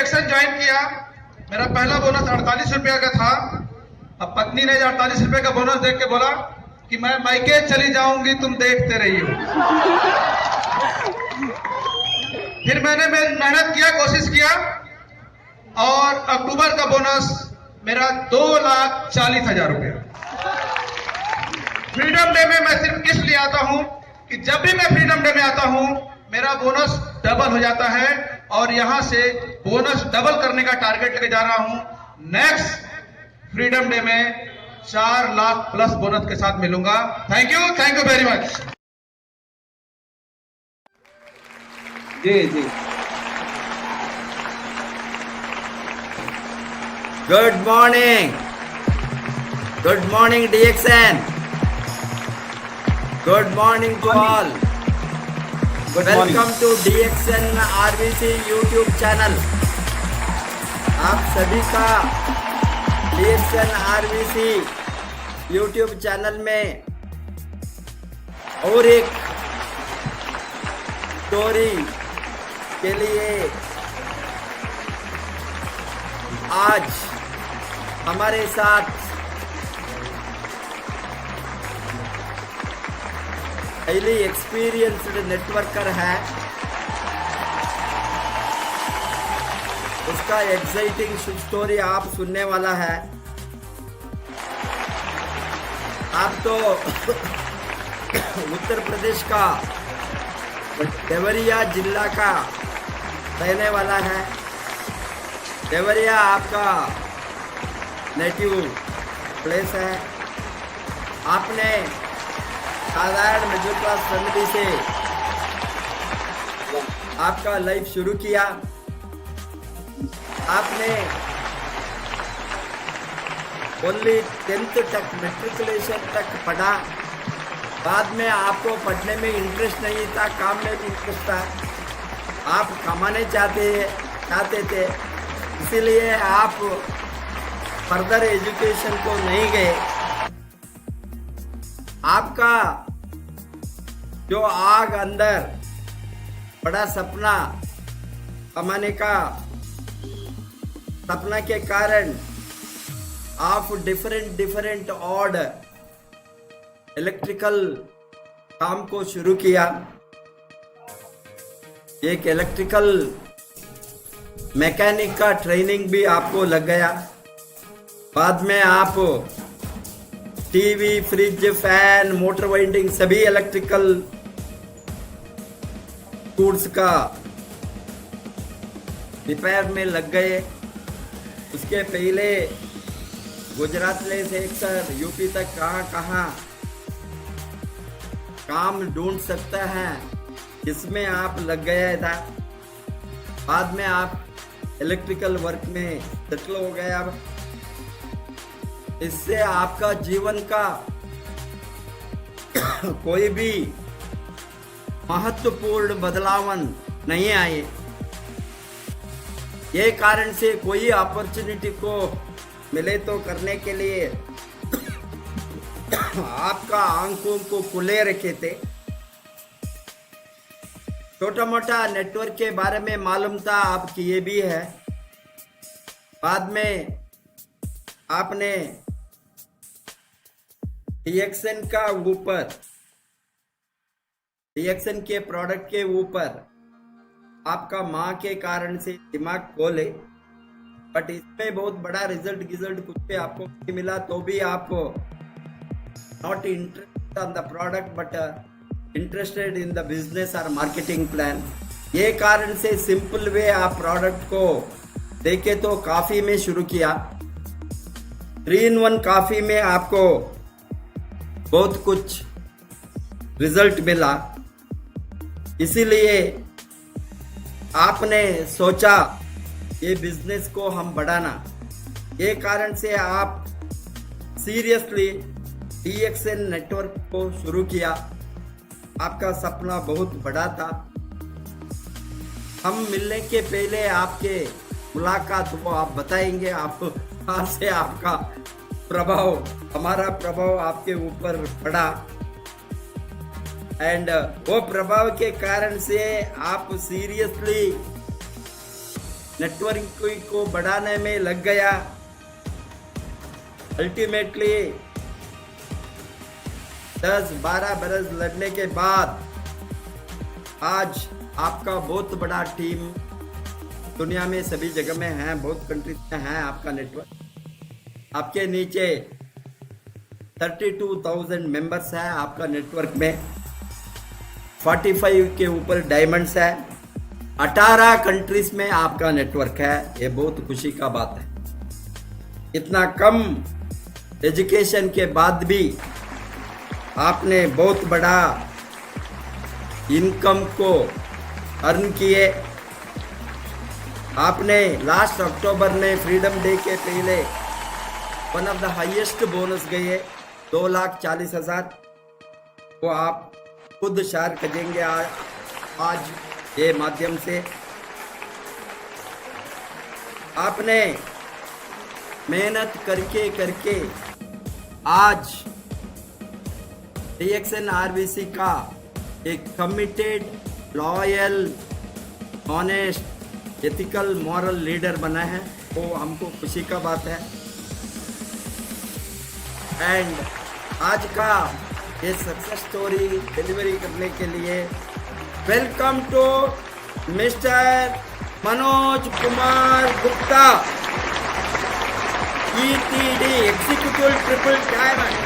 DXN join किया, मेरा पहला बोनस 48 रुपया का था। अब पत्नी ने 48 रुपए का बोनस देख के बोला कि मैं मायके चली जाऊंगी, तुम देखते रहिए। फिर मैंने मेहनत किया, कोशिश किया, और अक्टूबर का बोनस मेरा 2,40,000 रुपया। फ्रीडम डे में मैं सिर्फ इसलिए आता हूं कि जब भी मैं फ्रीडम डे में आता हूं मेरा बोनस डबल हो जाता है, और यहां से बोनस डबल करने का टारगेट लेके जा रहा हूं। नेक्स्ट फ्रीडम डे में 4 लाख प्लस बोनस के साथ मिलूंगा। Thank you very much. जी जी, good morning DXN, good morning to all. Welcome to DXN RVC YouTube channel. आप सभी का DXN RVC यूट्यूब चैनल में और एक स्टोरी के लिए आज हमारे साथ हाईली एक्सपीरियंस्ड नेटवर्कर है। उसका एक्साइटिंग स्टोरी आप सुनने वाला है। आप तो उत्तर प्रदेश का देवरिया जिला का रहने वाला है। देवरिया आपका नेटिव प्लेस है। आपने साधारण मिडिल क्लास फैमिली से आपका लाइफ शुरू किया। आपने ओनली 10th तक मैट्रिकुलेशन तक पढ़ा। बाद में आपको पढ़ने में इंटरेस्ट नहीं था, काम में भी इंटरेस्ट था। आप कमाने चाहते थे, इसीलिए आप फर्दर एजुकेशन को नहीं गए। आपका जो आग अंदर बड़ा सपना कमाने का सपना के कारण आप डिफरेंट ऑड इलेक्ट्रिकल काम को शुरू किया। एक इलेक्ट्रिकल मैकेनिक का ट्रेनिंग भी आपको लग गया। बाद में आप TV, fridge, fan, motor winding सभी इलेक्ट्रिकल टूल्स का रिपेयर में लग गए। उसके पहले गुजरात से लेकर यूपी तक कहाँ काम ढूंढ सकता है, इसमें आप लग गया था। बाद में आप इलेक्ट्रिकल वर्क में सेटल हो गए। अब इससे आपका जीवन का कोई भी महत्वपूर्ण बदलाव नहीं आए। ये कारण से कोई अपॉर्चुनिटी को मिले तो करने के लिए आपका आंखों को खुले रखे थे। छोटा मोटा नेटवर्क के बारे में मालूम था, आप किए भी है। बाद में आपने DXN का ऊपर, DXN के प्रोडक्ट के ऊपर आपका माँ के कारण से दिमाग खोले, बट इसमें बहुत बड़ा रिजल्ट कुछ भी आपको नहीं मिला, तो भी आप not interested on the product but interested in the business और मार्केटिंग प्लान। ये कारण से सिंपल वे आप प्रोडक्ट को देखे तो कॉफी में शुरू किया। 3-in-1 कॉफी में आपको बहुत कुछ रिजल्ट मिला, इसीलिए आपने सोचा ये बिजनेस को हम बढ़ाना। ये कारण से आप सीरियसली DXN नेटवर्क को शुरू किया। आपका सपना बहुत बड़ा था। हम मिलने के पहले आपके मुलाकात वो आप बताएंगे, आप कहाँ से आपका प्रभाव, हमारा प्रभाव आपके ऊपर पड़ा, एंड वो प्रभाव के कारण से आप सीरियसली नेटवर्किंग को बढ़ाने में लग गया। अल्टीमेटली 10-12 बरस लड़ने के बाद आज आपका बहुत बड़ा टीम दुनिया में सभी जगह में है, बहुत कंट्रीज में है आपका नेटवर्क। आपके नीचे 32,000 मेंबर्स हैं आपका नेटवर्क में, 45 के ऊपर डायमंड्स है, 18 कंट्रीज में आपका नेटवर्क है। ये बहुत खुशी का बात है। इतना कम एजुकेशन के बाद भी आपने बहुत बड़ा इनकम को अर्न किए। आपने लास्ट अक्टूबर में फ्रीडम डे के पहले one of the highest bonus गए 2,40,000 को आप खुद शेयर करेंगे आज ये माध्यम से। आपने मेहनत करके करके आज DXN RBC का एक committed, loyal, honest, ethical, moral leader बना है। वो हमको खुशी का बात है। एंड आज का ये सक्सेस स्टोरी डिलीवरी करने के लिए welcome to mister Manoj Kumar Gupta, ETD executive triple diamond.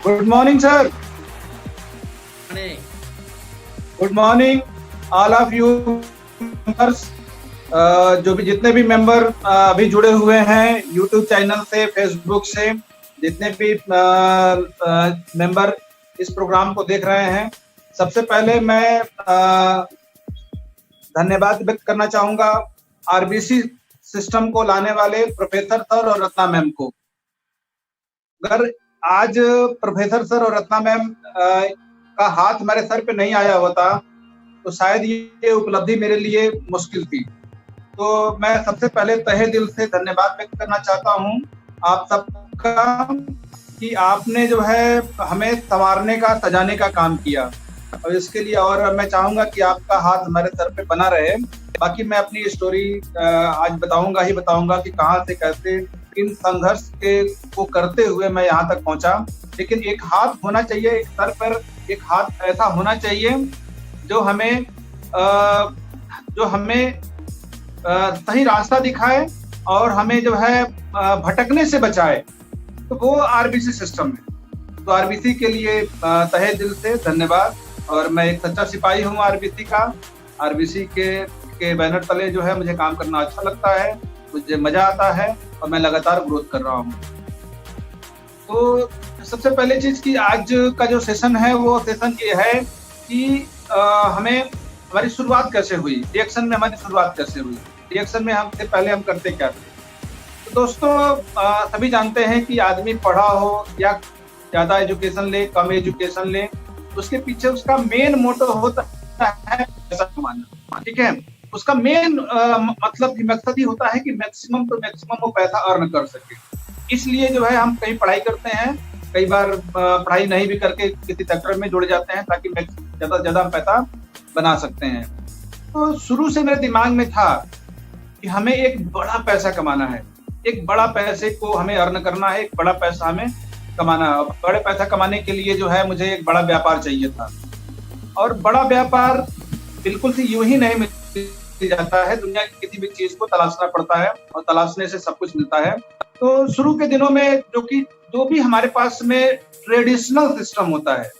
Good morning sir. Good morning all of you members, जो भी जितने भी मेंबर अभी जुड़े हुए हैं यूट्यूब चैनल से, फेसबुक से, जितने भी मेंबर इस प्रोग्राम को देख रहे हैं, सबसे पहले मैं धन्यवाद व्यक्त करना चाहूंगा आरबीसी सिस्टम को लाने वाले प्रोफेसर सर और रत्ना मैम को। अगर आज प्रोफेसर सर और रत्ना मैम का हाथ मेरे सर पे नहीं आया होता तो शायद ये उपलब्धि मेरे लिए मुश्किल थी। तो मैं सबसे पहले तहे दिल से धन्यवाद व्यक्त करना चाहता हूँ आप सबका कि आपने जो है हमें संवारने का, सजाने का काम किया, और इसके लिए और मैं चाहूंगा कि आपका हाथ हमारे सर पे बना रहे। बाकी मैं अपनी स्टोरी आज बताऊंगा कि कहाँ से कैसे इन संघर्ष को करते हुए मैं यहाँ तक पहुंचा। लेकिन एक हाथ होना चाहिए, एक सर पर एक हाथ ऐसा होना चाहिए जो हमें सही रास्ता दिखाए और हमें जो है भटकने से बचाए। तो वो आरबीसी सिस्टम है। तो आरबीसी के लिए तहे दिल से धन्यवाद। और मैं एक सच्चा सिपाही हूँ आरबीसी का। आरबीसी के बैनर तले जो है मुझे काम करना अच्छा लगता है, मुझे मजा आता है और मैं लगातार ग्रोथ कर रहा हूँ। तो सबसे पहले चीज कि आज का जो सेशन है वो सेशन ये है कि हमारी शुरुआत कैसे हुई, DXN में हमारी शुरुआत कैसे हुई, DXN में हमसे पहले हम करते क्या थे। तो दोस्तों सभी जानते हैं कि आदमी पढ़ा हो या ज्यादा एजुकेशन ले, कम एजुकेशन ले, उसके पीछे उसका मेन मोटो होता है पैसा कमाना। ठीक है, उसका मेन मतलब मकसद ही होता है कि मैक्सिमम टू मैक्सिमम वो पैसा अर्न कर सके। इसलिए जो है हम कहीं पढ़ाई करते हैं, कई बार पढ़ाई नहीं भी करके किसी सेक्टर में जुड़ जाते हैं ताकि ज्यादा से ज्यादा पैसा बना सकते हैं। तो शुरू से मेरे दिमाग में था कि हमें एक बड़ा पैसा कमाना है, एक बड़ा पैसे को हमें अर्न करना है, एक बड़ा पैसा हमें कमाना है। बड़े पैसा कमाने के लिए जो है मुझे एक बड़ा व्यापार चाहिए था। और बड़ा व्यापार बिल्कुल से यूं ही नहीं मिल जाता है, दुनिया की किसी भी चीज को तलाशना पड़ता है और तलाशने से सब कुछ मिलता है। तो शुरू के दिनों में जो भी हमारे पास में ट्रेडिशनल सिस्टम होता है,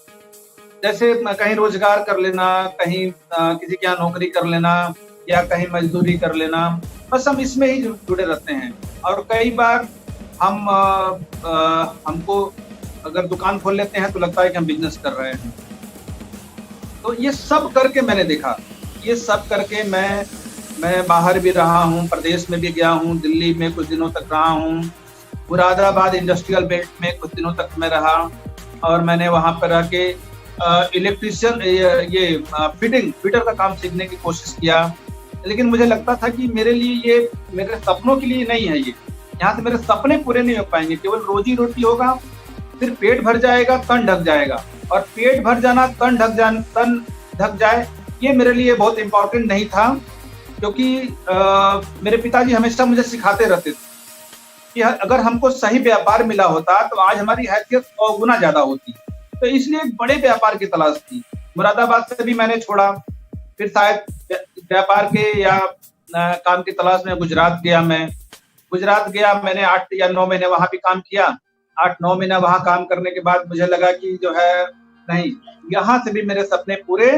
जैसे कहीं रोजगार कर लेना, कहीं किसी के यहाँ नौकरी कर लेना या कहीं मजदूरी कर लेना, बस हम इसमें ही जुड़े रहते हैं। और कई बार हमको अगर दुकान खोल लेते हैं तो लगता है कि हम बिजनेस कर रहे हैं। तो ये सब करके मैंने देखा, ये सब करके मैं बाहर भी रहा हूँ, प्रदेश में भी गया हूँ, दिल्ली में कुछ दिनों तक रहा हूँ, मुरादाबाद इंडस्ट्रियल बेल्ट में कुछ दिनों तक मैं रहा और मैंने वहाँ पर रह के इलेक्ट्रिशियन फिटर का काम सीखने की कोशिश किया। लेकिन मुझे लगता था कि मेरे लिए ये मेरे सपनों के लिए नहीं है, ये यहाँ से मेरे सपने पूरे नहीं हो पाएंगे। केवल रोजी रोटी होगा, फिर पेट भर जाएगा, तन ढक जाएगा, और पेट भर जाना, तन ढक जाए, ये मेरे लिए बहुत इम्पोर्टेंट नहीं था, क्योंकि मेरे पिताजी हमेशा मुझे सिखाते रहते थे कि अगर हमको सही व्यापार मिला होता तो आज हमारी हैसियत 100 गुना ज्यादा होती। तो इसलिए एक बड़े व्यापार की तलाश थी। मुरादाबाद से भी मैंने छोड़ा, फिर शायद व्यापार के या काम की तलाश में गुजरात गया। मैंने 8 या 9 महीने वहां भी काम किया। 8-9 महीना वहां काम करने के बाद मुझे लगा कि जो है नहीं, यहाँ से भी मेरे सपने पूरे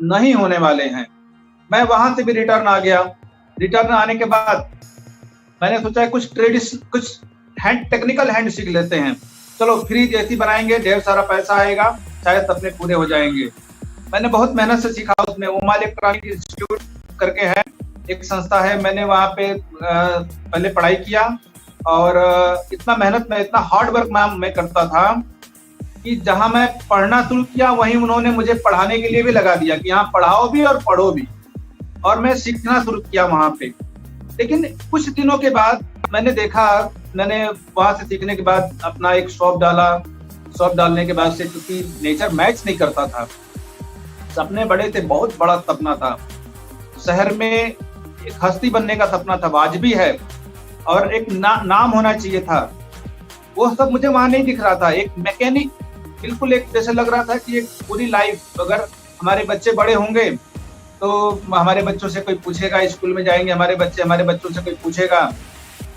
नहीं होने वाले हैं। मैं वहां से भी रिटर्न आ गया। रिटर्न आने के बाद मैंने सोचा कुछ टेक्निकल हैंड सीख लेते हैं। चलो फ्रिज एसी बनाएंगे, ढेर सारा पैसा आएगा, शायद सपने पूरे हो जाएंगे। मैंने बहुत मेहनत से सीखा। उसमें उमा इलेक्ट्रॉनिक इंस्टीट्यूट करके है, एक संस्था है, मैंने वहाँ पे पहले पढ़ाई किया। और इतना मेहनत में, इतना हार्ड वर्क मैं करता था कि जहाँ मैं पढ़ना शुरू किया वहीं उन्होंने मुझे पढ़ाने के लिए भी लगा दिया कि यहाँ पढ़ाओ भी और पढ़ो भी। और मैं सीखना शुरू किया वहाँ पे। लेकिन कुछ दिनों के बाद मैंने वहां से सीखने के बाद अपना एक शॉप डाला। शॉप डालने के बाद से, क्योंकि नेचर मैच नहीं करता था, सपने बड़े थे, बहुत बड़ा सपना था। शहर में एक हस्ती बनने का सपना था, आज भी है, और एक नाम होना चाहिए था। वो सब मुझे वहां नहीं दिख रहा था। एक मैकेनिक, बिल्कुल एक जैसे लग रहा था कि एक पूरी लाइफ, अगर हमारे बच्चे बड़े होंगे तो हमारे बच्चों से कोई पूछेगा, स्कूल में जाएंगे हमारे बच्चों से कोई पूछेगा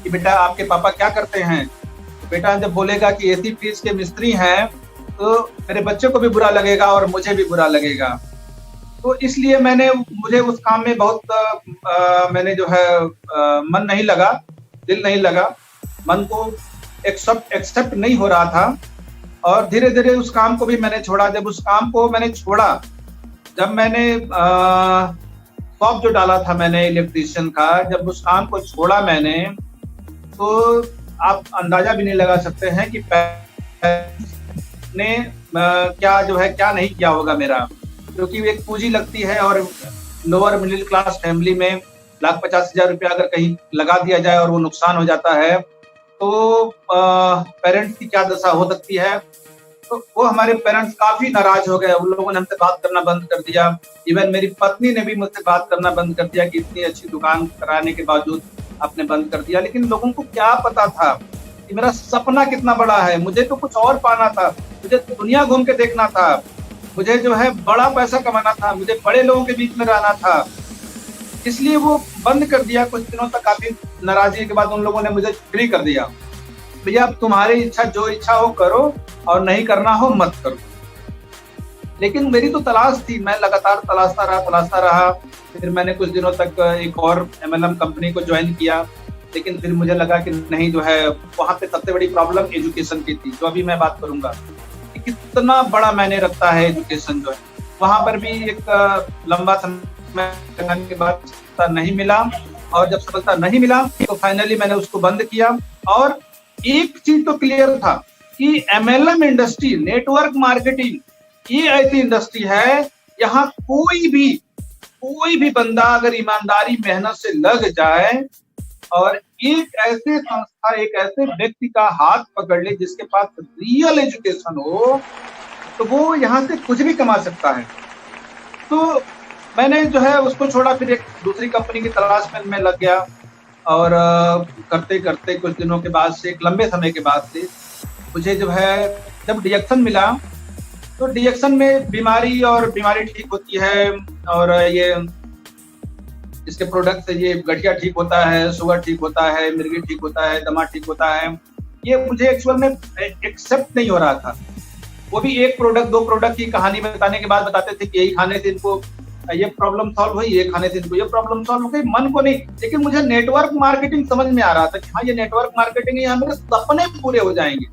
कि बेटा आपके पापा क्या करते हैं। तो बेटा जब बोलेगा कि एसी फ्रिज के मिस्त्री हैं, तो मेरे बच्चे को भी बुरा लगेगा और मुझे भी बुरा लगेगा। तो इसलिए मुझे उस काम में बहुत मैंने जो है मन नहीं लगा, दिल नहीं लगा, मन को एक्सेप्ट नहीं हो रहा था। और धीरे धीरे उस काम को भी मैंने छोड़ा। जब उस काम को मैंने छोड़ा, जब मैंने शॉप जो डाला था मैंने इलेक्ट्रीशियन का, जब उस काम को छोड़ा मैंने, तो आप अंदाजा भी नहीं लगा सकते हैं कि ने क्या नहीं किया होगा मेरा। क्योंकि एक पूंजी लगती है, और लोअर मिडिल क्लास फैमिली में 1,50,000 रुपया अगर कहीं लगा दिया जाए और वो नुकसान हो जाता है, तो पेरेंट्स की क्या दशा हो सकती है। तो वो हमारे पेरेंट्स काफी नाराज हो गए। उन लोगों ने हमसे बात करना बंद कर दिया। इवन मेरी पत्नी ने भी मुझसे बात करना बंद कर दिया कि इतनी अच्छी दुकान कराने के बावजूद आपने बंद कर दिया। लेकिन लोगों को क्या पता था कि मेरा सपना कितना बड़ा है। मुझे तो कुछ और पाना था, मुझे तो दुनिया घूम के देखना था, मुझे जो है बड़ा पैसा कमाना था, मुझे बड़े लोगों के बीच में रहना था। इसलिए वो बंद कर दिया। कुछ दिनों तक काफी नाराजगी के बाद उन लोगों ने मुझे फ्री कर दिया, भैया अब तुम्हारी इच्छा, जो इच्छा हो करो और नहीं करना हो मत करो। लेकिन मेरी तो तलाश थी, मैं लगातार तलाशता रहा। फिर मैंने कुछ दिनों तक एक और MLM कंपनी को ज्वाइन किया। लेकिन फिर मुझे लगा कि नहीं, जो है वहाँ पे सबसे बड़ी प्रॉब्लम एजुकेशन की थी, जो अभी मैं बात करूंगा कि कितना बड़ा मायने रखता है एजुकेशन जो है। वहाँ पर भी एक लंबा समय लगाने के बाद सफलता नहीं मिला, और जब सफलता नहीं मिला तो फाइनली मैंने उसको बंद किया। और एक चीज तो क्लियर था कि MLM इंडस्ट्री, नेटवर्क मार्केटिंग, ये ऐसी इंडस्ट्री है, यहाँ कोई भी बंदा अगर ईमानदारी मेहनत से लग जाए और एक ऐसे संस्था, एक ऐसे व्यक्ति का हाथ पकड़ ले जिसके पास रियल एजुकेशन हो, तो वो यहाँ से कुछ भी कमा सकता है। तो मैंने जो है उसको छोड़ा, फिर एक दूसरी कंपनी की तलाश में मैं लग गया। और करते करते कुछ दिनों के बाद से, एक लंबे समय के बाद से, मुझे जो है जब डिएक्शन मिला, तो डिएक्शन में बीमारी ठीक होती है, और ये इसके प्रोडक्ट से ये गठिया ठीक होता है, शुगर ठीक होता है, मिर्गी ठीक होता है, दमा ठीक होता है। ये मुझे एक्चुअल में एक्सेप्ट नहीं हो रहा था। वो भी 1 प्रोडक्ट 2 प्रोडक्ट की कहानी बताने के बाद बताते थे कि यही खाने से इनको ये प्रॉब्लम सॉल्व हुई, ये खाने से इनको ये प्रॉब्लम सॉल्व हो गई, मन को नहीं। लेकिन मुझे नेटवर्क मार्केटिंग समझ में आ रहा था कि हाँ, ये नेटवर्क मार्केटिंग, यहाँ मेरे सपने पूरे हो जाएंगे।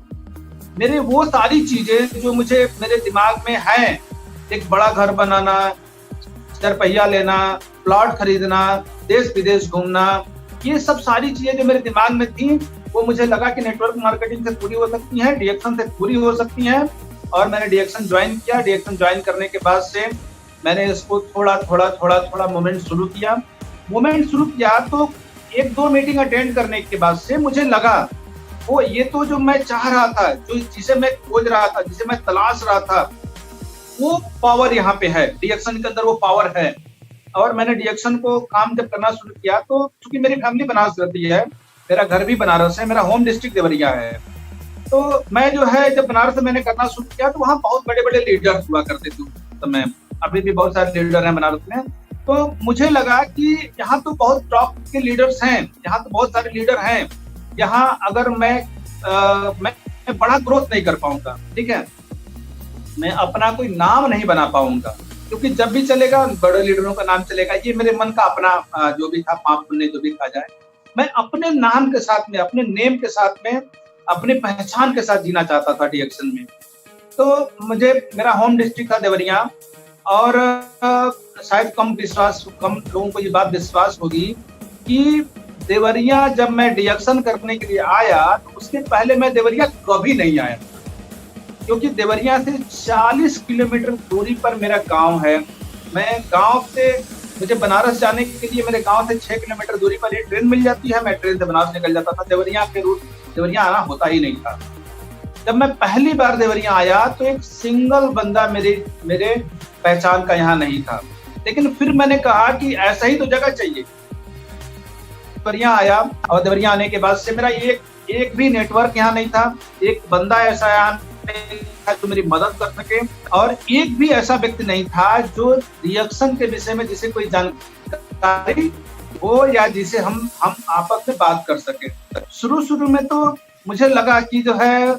मेरे वो सारी चीजें जो मुझे मेरे दिमाग में है, एक बड़ा घर बनाना, 4 पहिया लेना, प्लॉट खरीदना, देश विदेश घूमना, ये सब सारी चीजें जो मेरे दिमाग में थी, वो मुझे लगा कि नेटवर्क मार्केटिंग से पूरी हो सकती हैं, डिएक्शन से पूरी हो सकती हैं। और मैंने डिएक्शन ज्वाइन किया। डिएक्शन ज्वाइन करने के बाद से मैंने इसको थोड़ा मूवमेंट शुरू किया। तो 1-2 मीटिंग अटेंड करने के बाद से मुझे लगा ये तो जो मैं चाह रहा था, जो जिसे मैं खोज रहा था, जिसे मैं तलाश रहा था, वो पावर यहाँ पे है, डीएक्शन के अंदर वो पावर है। और मैंने डीएक्शन को काम जब करना शुरू किया तो चूंकि मेरी फैमिली बनारस रहती है, मेरा घर भी बनारस है, मेरा होम डिस्ट्रिक्ट देवरिया है, तो मैं जो है जब बनारस में मैंने करना शुरू किया तो वहाँ बहुत बड़े बड़े लीडर हुआ करते थे उस समय। अभी भी बहुत सारे लीडर हैं बनारस में। तो मुझे लगा कि यहाँ तो बहुत टॉप के लीडर्स हैं, यहाँ तो बहुत सारे लीडर हैं, यहाँ अगर मैं बड़ा ग्रोथ नहीं कर पाऊंगा, ठीक है, मैं अपना कोई नाम नहीं बना पाऊंगा, क्योंकि जब भी चलेगा बड़े लीडरों का नाम चलेगा। ये मेरे मन का अपना जो भी था, पाप पुण्य जो भी कहा जाए, मैं अपने नाम के साथ में, अपने नेम के साथ में, अपनी पहचान के साथ जीना चाहता था डीएक्शन में। तो मुझे मेरा होम डिस्ट्रिक्ट था देवरिया, और शायद कम लोगों को ये बात विश्वास होगी कि देवरिया जब मैं डीएक्शन करने के लिए आया तो उसके पहले मैं देवरिया कभी नहीं आया, क्योंकि देवरिया से 40 किलोमीटर दूरी पर मेरा गांव है। मैं गांव से, मुझे बनारस जाने के लिए मेरे गांव से 6 किलोमीटर दूरी पर ये ट्रेन मिल जाती है, मैं ट्रेन से बनारस निकल जाता था। देवरिया के रूट देवरिया आना होता ही नहीं था। जब मैं पहली बार देवरिया आया तो एक सिंगल बंदा मेरे पहचान का यहाँ नहीं था, लेकिन फिर मैंने कहा कि ऐसा ही तो जगह चाहिए। देवरिया आया, और देवरिया आने के बाद से मेरा एक भी नेटवर्क यहाँ नहीं था, एक बंदा ऐसा यहाँ जो मेरी मदद कर सके, और एक भी ऐसा व्यक्ति नहीं था जो डीएक्शन के विषय में जिसे कोई जानकारी हो या जिसे हम आपस में बात कर सके। शुरू में तो मुझे लगा कि जो है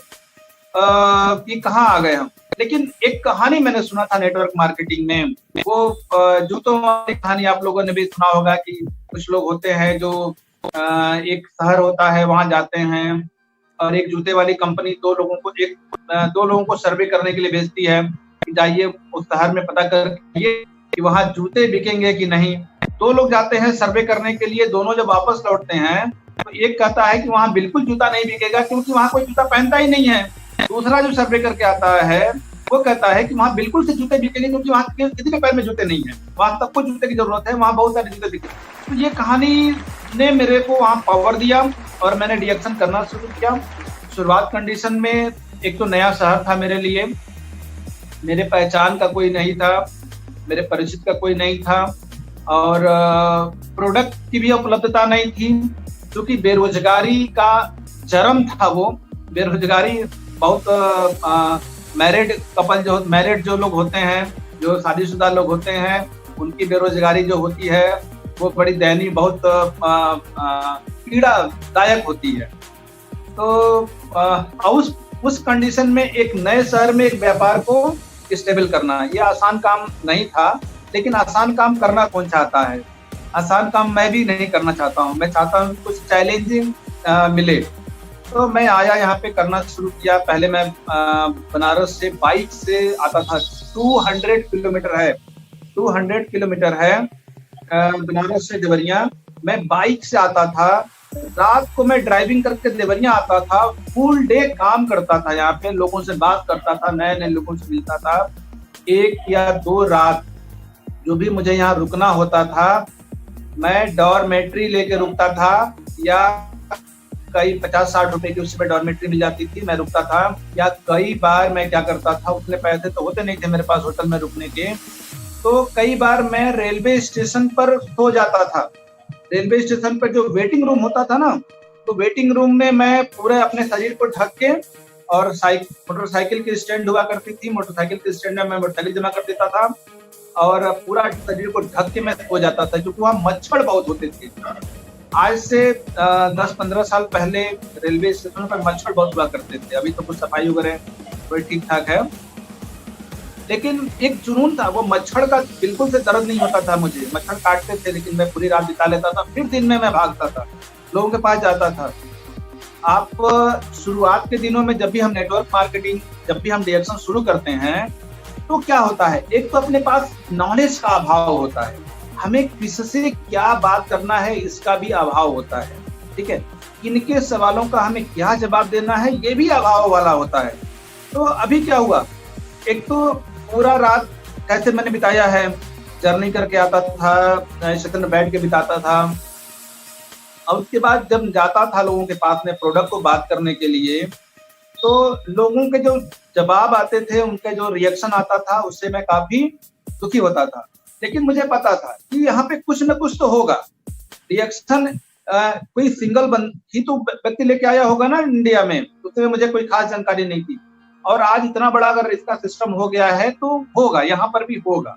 कि कहाँ आ गए हम, लेकिन एक कहानी मैंने सुना था नेटवर्क मार्केटिंग में, वो जूतों वाली कहानी आप लोगों ने भी सुना होगा कि कुछ लोग होते हैं जो एक शहर होता है, वहां जाते हैं और एक जूते वाली कंपनी दो लोगों को सर्वे करने के लिए भेजती है कि जाइए उस शहर में पता करिए कि वहां जूते बिकेंगे कि नहीं। दो लोग जाते हैं सर्वे करने के लिए, दोनों जब वापस लौटते हैं तो एक कहता है कि वहां बिल्कुल जूता नहीं बिकेगा क्योंकि वहां कोई जूता पहनता ही नहीं है। दूसरा जो सर्वे करके आता है वो कहता है कि वहां बिल्कुल से जूते बिकेंगे क्योंकि वहां किसी के पैर में जूते नहीं है, वहां सबको जूते की जरूरत है, वहां बहुत सारे जूते बिके। तो ये कहानी ने मेरे को वहां पावर दिया और मैंने डीएक्शन करना शुरू किया। शुरुआत कंडीशन में एक तो नया शहर था मेरे लिए, मेरे पहचान का कोई नहीं था, मेरे परिचित का कोई नहीं था, और प्रोडक्ट की भी उपलब्धता नहीं थी, क्योंकि बेरोजगारी का चरम था। वो बेरोजगारी बहुत मैरिड जो लोग होते हैं, जो शादीशुदा लोग होते हैं, उनकी बेरोजगारी जो होती है वो बड़ी दयनीय, बहुत पीड़ादायक होती है। तो उस कंडीशन में एक नए शहर में एक व्यापार को स्टेबल करना ये आसान काम नहीं था, लेकिन आसान काम करना कौन चाहता है? आसान काम मैं भी नहीं करना चाहता हूँ, मैं चाहता हूँ कुछ चैलेंजिंग मिले। तो मैं आया यहाँ पे करना शुरू किया। पहले मैं बनारस से बाइक से आता था, 200 किलोमीटर है बनारस से देवरिया। मैं बाइक से आता था, रात को मैं ड्राइविंग करके देवरिया आता था, फुल डे काम करता था, यहाँ पे लोगों से बात करता था, नए नए लोगों से मिलता था। 1 या 2 रात जो भी मुझे यहाँ रुकना होता था, मैं डॉर्मेट्री लेके रुकता था, या कई 50-60 रुपए की उस समय डॉर्मेट्री मिल जाती थी, मैं रुकता था। या कई बार मैं क्या करता था, उतने पैसे तो होते नहीं थे मेरे पास होटल में रुकने के, तो कई बार मैं रेलवे स्टेशन पर सो जाता था। रेलवे स्टेशन पर जो वेटिंग रूम होता था ना, तो वेटिंग रूम में मैं पूरे अपने शरीर को ढक के, और मोटरसाइकिल की स्टैंड हुआ करती थी, मोटरसाइकिल के स्टैंड में मैं मोटरसाइकिल जमा कर देता था और पूरा शरीर को ढक के मैं सो जाता था, क्योंकि वहाँ मच्छर बहुत होते थे। आज से 10-15 साल पहले रेलवे स्टेशन पर मच्छर बहुत हुआ करते थे, अभी तो कुछ सफाई वगैरह कोई ठीक ठाक है, लेकिन एक जुनून था। वो मच्छर का बिल्कुल से दर्द नहीं होता था मुझे, मच्छर काटते थे लेकिन मैं पूरी रात बिता लेता था, फिर दिन में मैं भागता था, लोगों के पास जाता था। आप शुरुआत के दिनों में जब भी हम नेटवर्क मार्केटिंग, जब भी हम डीएक्शन शुरू करते हैं, तो क्या होता है, एक तो अपने पास नॉलेज का अभाव होता है, हमें किससे क्या बात करना है इसका भी अभाव होता है, ठीक है, इनके सवालों का हमें क्या जवाब देना है ये भी अभाव वाला होता है। तो अभी क्या हुआ, एक तो पूरा रात कैसे मैंने बिताया है, जर्नी करके आता था, स्टेशन में बैठ के बिताता था, और उसके बाद जब जाता था लोगों के पास में प्रोडक्ट को बात करने के लिए, तो लोगों के जो जवाब आते थे, उनके जो रिएक्शन आता था, उससे मैं काफी दुखी होता था। लेकिन मुझे पता था कि यहाँ पे कुछ न कुछ तो होगा। रिएक्शन कोई सिंगल ही तो व्यक्ति लेके आया होगा ना इंडिया में, उसमें मुझे कोई खास जानकारी नहीं थी। और आज इतना बड़ा अगर इसका सिस्टम हो गया है तो होगा, यहाँ पर भी होगा।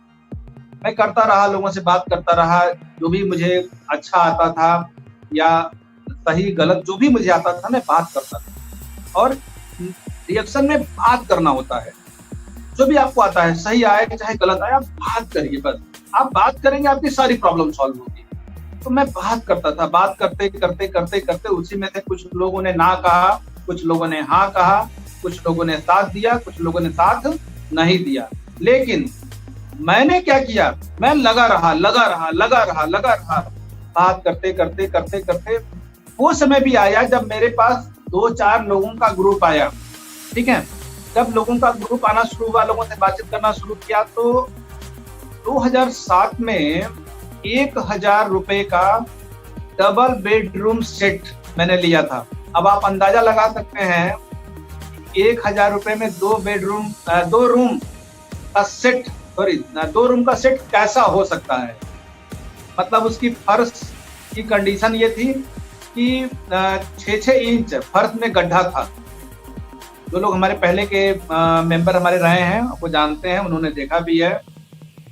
मैं करता रहा, लोगों से बात करता रहा, जो भी मुझे अच्छा आता था या सही गलत जो भी मुझे आता था मैं बात करता था। और रिएक्शन में बात करना होता है, जो भी आपको आता है, सही आए चाहे गलत आए, आप बात करिए। बस आप बात करेंगे, आपकी सारी प्रॉब्लम सॉल्व होगी। तो मैं बात करता था, बात करते करते करते करते उसी में से कुछ लोगों ने ना कहा, कुछ लोगों ने हाँ कहा, कुछ लोगों ने साथ दिया, कुछ लोगों ने साथ नहीं दिया। लेकिन मैंने क्या किया, मैं लगा रहा, बात करते करते करते करते वो समय भी आया जब मेरे पास 2-4 लोगों का ग्रुप आया। ठीक है, जब लोगों का ग्रुप आना शुरू हुआ, लोगों से बातचीत करना शुरू किया, तो 2007 में 1000 रुपए का डबल बेडरूम सेट मैंने लिया था। अब आप अंदाजा लगा सकते हैं 1000 रुपए में 2 रूम का सेट कैसा हो सकता है। मतलब उसकी फर्श की कंडीशन ये थी कि 6-6 इंच फर्श में गड्ढा था। जो लोग हमारे पहले के मेंबर हमारे रहे हैं वो जानते हैं, उन्होंने देखा भी है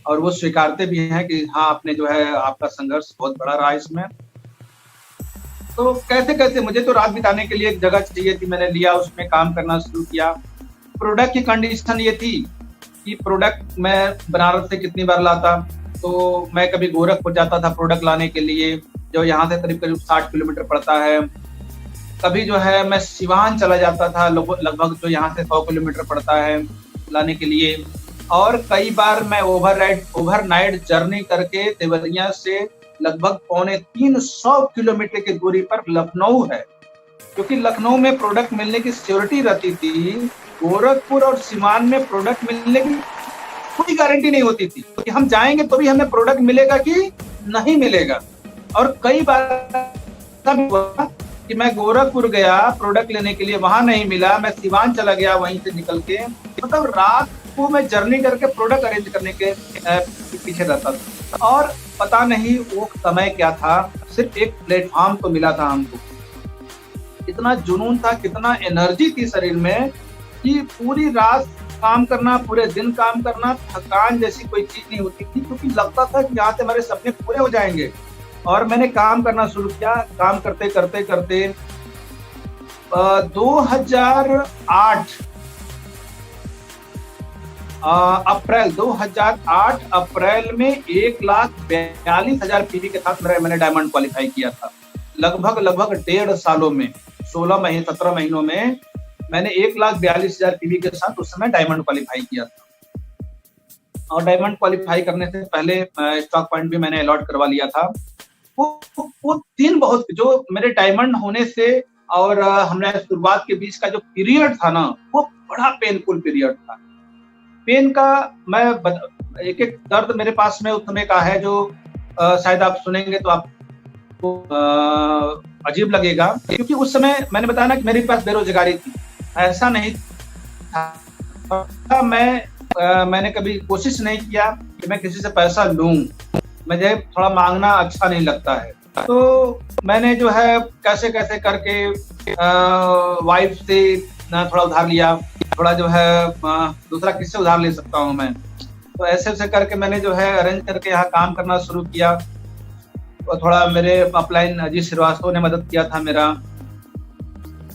और वो स्वीकारते भी हैं कि हाँ, आपने जो है आपका संघर्ष बहुत बड़ा रहा इसमें। तो कैसे कैसे मुझे तो रात बिताने के लिए एक जगह चाहिए थी, मैंने लिया, उसमें काम करना शुरू किया। प्रोडक्ट की कंडीशन ये थी कि प्रोडक्ट मैं बनारस से कितनी बार लाता, तो मैं कभी गोरखपुर जाता था प्रोडक्ट लाने के लिए, जो यहाँ से करीब करीब 60 किलोमीटर पड़ता है। कभी जो है मैं सिवान चला जाता था, लगभग जो यहाँ से 100 किलोमीटर पड़ता है लाने के लिए। और कई बार मैं ओवरनाइट जर्नी करके देवरिया से लगभग 250 किलोमीटर की दूरी पर लखनऊ है, क्योंकि लखनऊ में प्रोडक्ट मिलने की सिक्योरिटी रहती थी। गोरखपुर और सिवान में प्रोडक्ट मिलने की कोई गारंटी नहीं होती थी कि हम जाएंगे तो भी हमें प्रोडक्ट मिलेगा कि नहीं मिलेगा। और कई बार तब हुआ कि मैं गोरखपुर गया प्रोडक्ट लेने के लिए, वहां नहीं मिला, मैं सिवान चला गया वहीं से निकल के, मतलब रात को मैं जर्नी करके प्रोडक्ट अरेंज करने के पीछे रहता था। और पता नहीं वो समय क्या था, सिर्फ एक प्लेटफॉर्म तो मिला था हमको। इतना जुनून था, कितना एनर्जी थी शरीर में कि पूरी रात काम करना, पूरे दिन काम करना, थकान जैसी कोई चीज नहीं होती थी, क्योंकि लगता था कि यहाँ से हमारे सपने पूरे हो जाएंगे। और मैंने काम करना शुरू किया। काम करते करते करते 2008 अप्रैल में 1,42,000 पीवी के साथ मैंने डायमंड क्वालिफाई किया था। लगभग 1.5 सालों में, 17 महीनों में मैंने 1,42,000 पीवी के साथ उस समय डायमंड क्वालिफाई किया था। और डायमंड क्वालिफाई करने से पहले स्टॉक पॉइंट भी मैंने अलॉट करवा लिया था। वो दिन बहुत, जो मेरे डायमंड होने से और हमने शुरुआत के बीच का जो पीरियड था ना, वो बड़ा पेनफुल पीरियड था। पेन का मैं एक दर्द मेरे पास में उस समय का है, जो शायद आप सुनेंगे तो आपको अजीब लगेगा, क्योंकि उस समय मैंने बताया ना कि मेरे पास बेरोजगारी थी। ऐसा नहीं था, मैंने कभी कोशिश नहीं किया कि मैं किसी से पैसा लूं, मुझे थोड़ा मांगना अच्छा नहीं लगता है। तो मैंने जो है कैसे कैसे करके वाइफ से थोड़ा उधार लिया, थोड़ा जो है दूसरा किससे उधार ले सकता हूँ मैं, तो ऐसे ऐसे करके मैंने जो है अरेंज करके यहाँ काम करना शुरू किया। और थोड़ा मेरे अपलाइन अजीत श्रीवास्तव ने मदद किया था मेरा।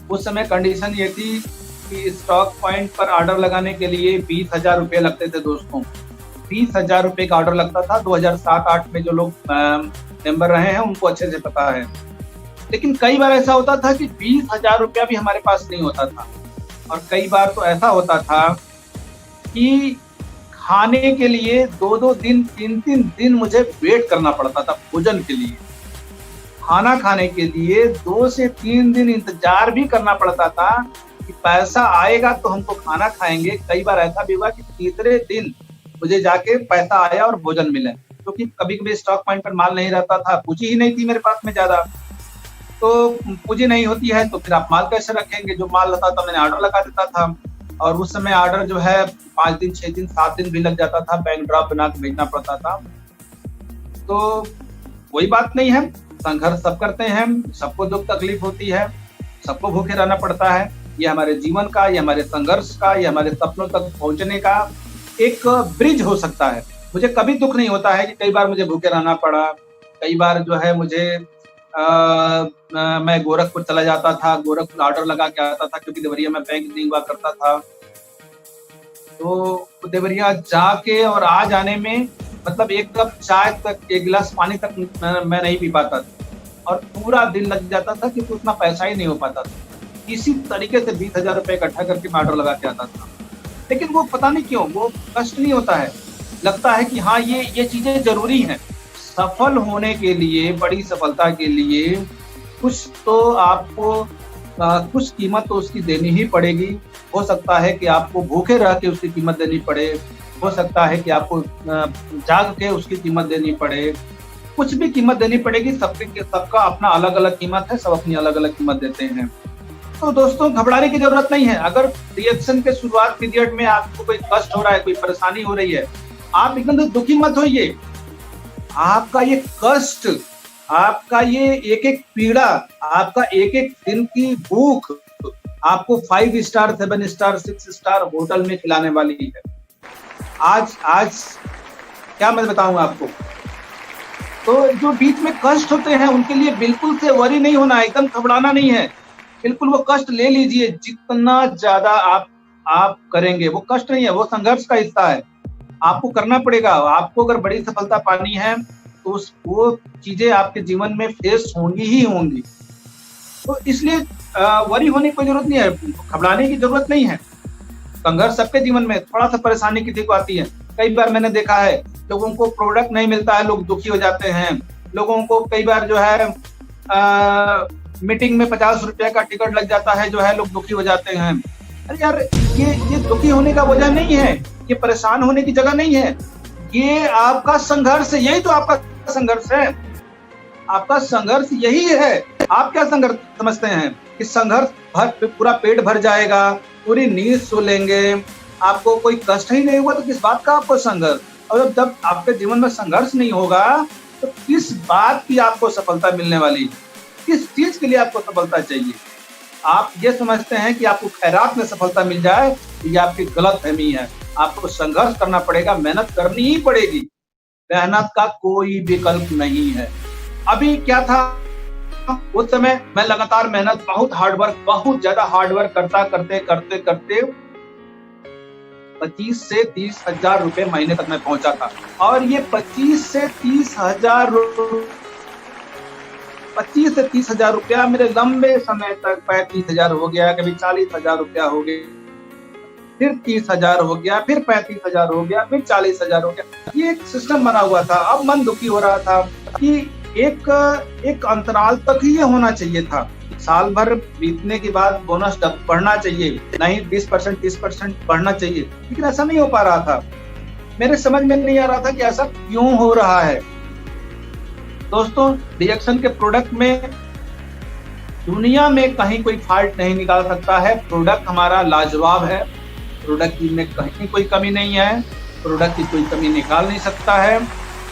उस समय कंडीशन ये थी कि स्टॉक पॉइंट पर ऑर्डर लगाने के लिए 20,000 रुपये लगते थे दोस्तों। 20,000 रुपये का ऑर्डर लगता था। 2007-8 में जो लोग मेंबर रहे हैं उनको अच्छे से पता है। लेकिन कई बार ऐसा होता था कि 20,000 रुपया भी हमारे पास नहीं होता था। और कई बार तो ऐसा होता था कि खाने के लिए 2-2 दिन 3-3 दिन मुझे वेट करना पड़ता था भोजन के लिए। खाना खाने के लिए 2 से 3 दिन इंतजार भी करना पड़ता था कि पैसा आएगा तो हमको खाना खाएंगे। कई बार ऐसा भी हुआ कि तीसरे दिन मुझे जाके पैसा आया और भोजन मिला, क्योंकि कभी कभी स्टॉक पॉइंट पर माल नहीं रहता था, पूंजी ही नहीं थी मेरे पास में ज्यादा। तो पूंजी नहीं होती है तो फिर आप माल कैसे रखेंगे? जो माल होता था मैंने ऑर्डर लगा देता था, और उस समय ऑर्डर जो है 5 दिन 6 दिन 7 दिन भी लग जाता था, बैंक ड्राफ्ट बना के भेजना पड़ता था। तो कोई बात नहीं है, संघर्ष सब करते हैं, सबको दुख तकलीफ होती है, सबको भूखे रहना पड़ता है। ये हमारे जीवन का, ये हमारे संघर्ष का, ये हमारे सपनों तक पहुंचने का एक ब्रिज हो सकता है। मुझे कभी दुख नहीं होता है कि कई बार मुझे भूखे रहना पड़ा, कई बार जो है मुझे मैं गोरखपुर चला जाता था, गोरखपुर ऑर्डर लगा के आता था, क्योंकि देवरिया में बैंक नहीं हुआ करता था। तो देवरिया जाके और आ जाने में मतलब एक कप चाय तक, एक गिलास पानी तक मैं नहीं पी पाता था, और पूरा दिन लग जाता था कि उतना पैसा ही नहीं हो पाता था। इसी तरीके से 20,000 रुपए इकट्ठा करके मैं ऑर्डर लगा के आता था। लेकिन वो पता नहीं क्यों वो कष्ट नहीं होता है, लगता है कि हाँ ये चीजें जरूरी हैं। सफल होने के लिए, बड़ी सफलता के लिए कुछ तो आपको कुछ कीमत तो उसकी देनी ही पड़ेगी। हो सकता है कि आपको भूखे रह के उसकी कीमत देनी पड़े, हो सकता है कि आपको जाग के उसकी कीमत देनी पड़े, कुछ भी कीमत देनी पड़ेगी। सबका अपना अलग अलग कीमत है, सब अपनी अलग अलग कीमत देते हैं। तो दोस्तों घबराने की जरूरत नहीं है। अगर रिएक्शन के शुरुआत पीरियड में आपको कोई कष्ट हो रहा है, कोई परेशानी हो रही है, आप एकदम दुखी मत होइए। आपका ये कष्ट, आपका ये एक एक पीड़ा, आपका एक एक दिन की भूख आपको 5 स्टार 7 स्टार 6 स्टार होटल में खिलाने वाली है। आज क्या मैं बताऊंगा आपको। तो जो बीच में कष्ट होते हैं उनके लिए बिल्कुल से वरी नहीं होना है, एकदम घबराना नहीं है। बिल्कुल वो कष्ट ले लीजिए, जितना ज्यादा आप करेंगे वो कष्ट नहीं है, वो संघर्ष का हिस्सा है, आपको करना पड़ेगा। आपको अगर बड़ी सफलता पानी है तो वो चीजें आपके जीवन में फेस होंगी ही होंगी। तो इसलिए वरी होने की कोई जरूरत नहीं है, घबराने की जरूरत नहीं है। संघर्ष सबके जीवन में थोड़ा सा परेशानी किसी को आती है। कई बार मैंने देखा है लोगों को प्रोडक्ट नहीं मिलता है, लोग दुखी हो जाते हैं। लोगों को कई बार जो है मीटिंग में 50 रुपए का टिकट लग जाता है, जो है लोग दुखी हो जाते हैं। अरे यार ये दुखी होने का वजह नहीं है, ये परेशान होने की जगह नहीं है, ये आपका संघर्ष है। यही तो आपका संघर्ष है, आपका संघर्ष यही है। आप क्या संघर्ष समझते हैं कि संघर्ष पूरा पेट भर जाएगा, पूरी नींद सो लेंगे, आपको कोई कष्ट ही नहीं हुआ तो किस बात का आपको संघर्ष। और जब आपके जीवन में संघर्ष नहीं होगा तो किस बात की आपको सफलता मिलने वाली, किस चीज के लिए आपको सफलता चाहिए। आप ये समझते हैं कि आपको खैरात में सफलता मिल जाए, ये आपकी गलतफहमी है। आपको संघर्ष करना पड़ेगा, मेहनत करनी ही पड़ेगी, मेहनत का कोई विकल्प नहीं है। अभी क्या था, उस समय मैं लगातार मेहनत, बहुत हार्डवर्क, बहुत ज्यादा हार्डवर्क करते 25 से 30 हजार रुपए महीने तक मैं पहुंचा था। और ये 25 से 30 हजार रुपया मेरे लंबे समय तक 35,000 हो गया, कभी 40,000 रुपया हो गया, फिर 30,000 हो गया, फिर 35,000 हो गया, फिर 40,000 हो गया। ये एक सिस्टम बना हुआ था। अब मन दुखी हो रहा था कि एक अंतराल तक ही ये होना चाहिए था। साल भर बीतने के बाद बोनस बढ़ना चाहिए, नहीं 20% 30% बढ़ना चाहिए, लेकिन ऐसा नहीं हो पा रहा था। मेरे समझ में नहीं आ रहा था कि ऐसा क्यों हो रहा है। दोस्तों रिएक्शन के प्रोडक्ट में दुनिया में कहीं कोई फॉल्ट नहीं निकाल सकता है। प्रोडक्ट हमारा लाजवाब है, प्रोडक्ट में कहीं कोई कमी नहीं है, प्रोडक्ट की कोई कमी निकाल नहीं सकता है।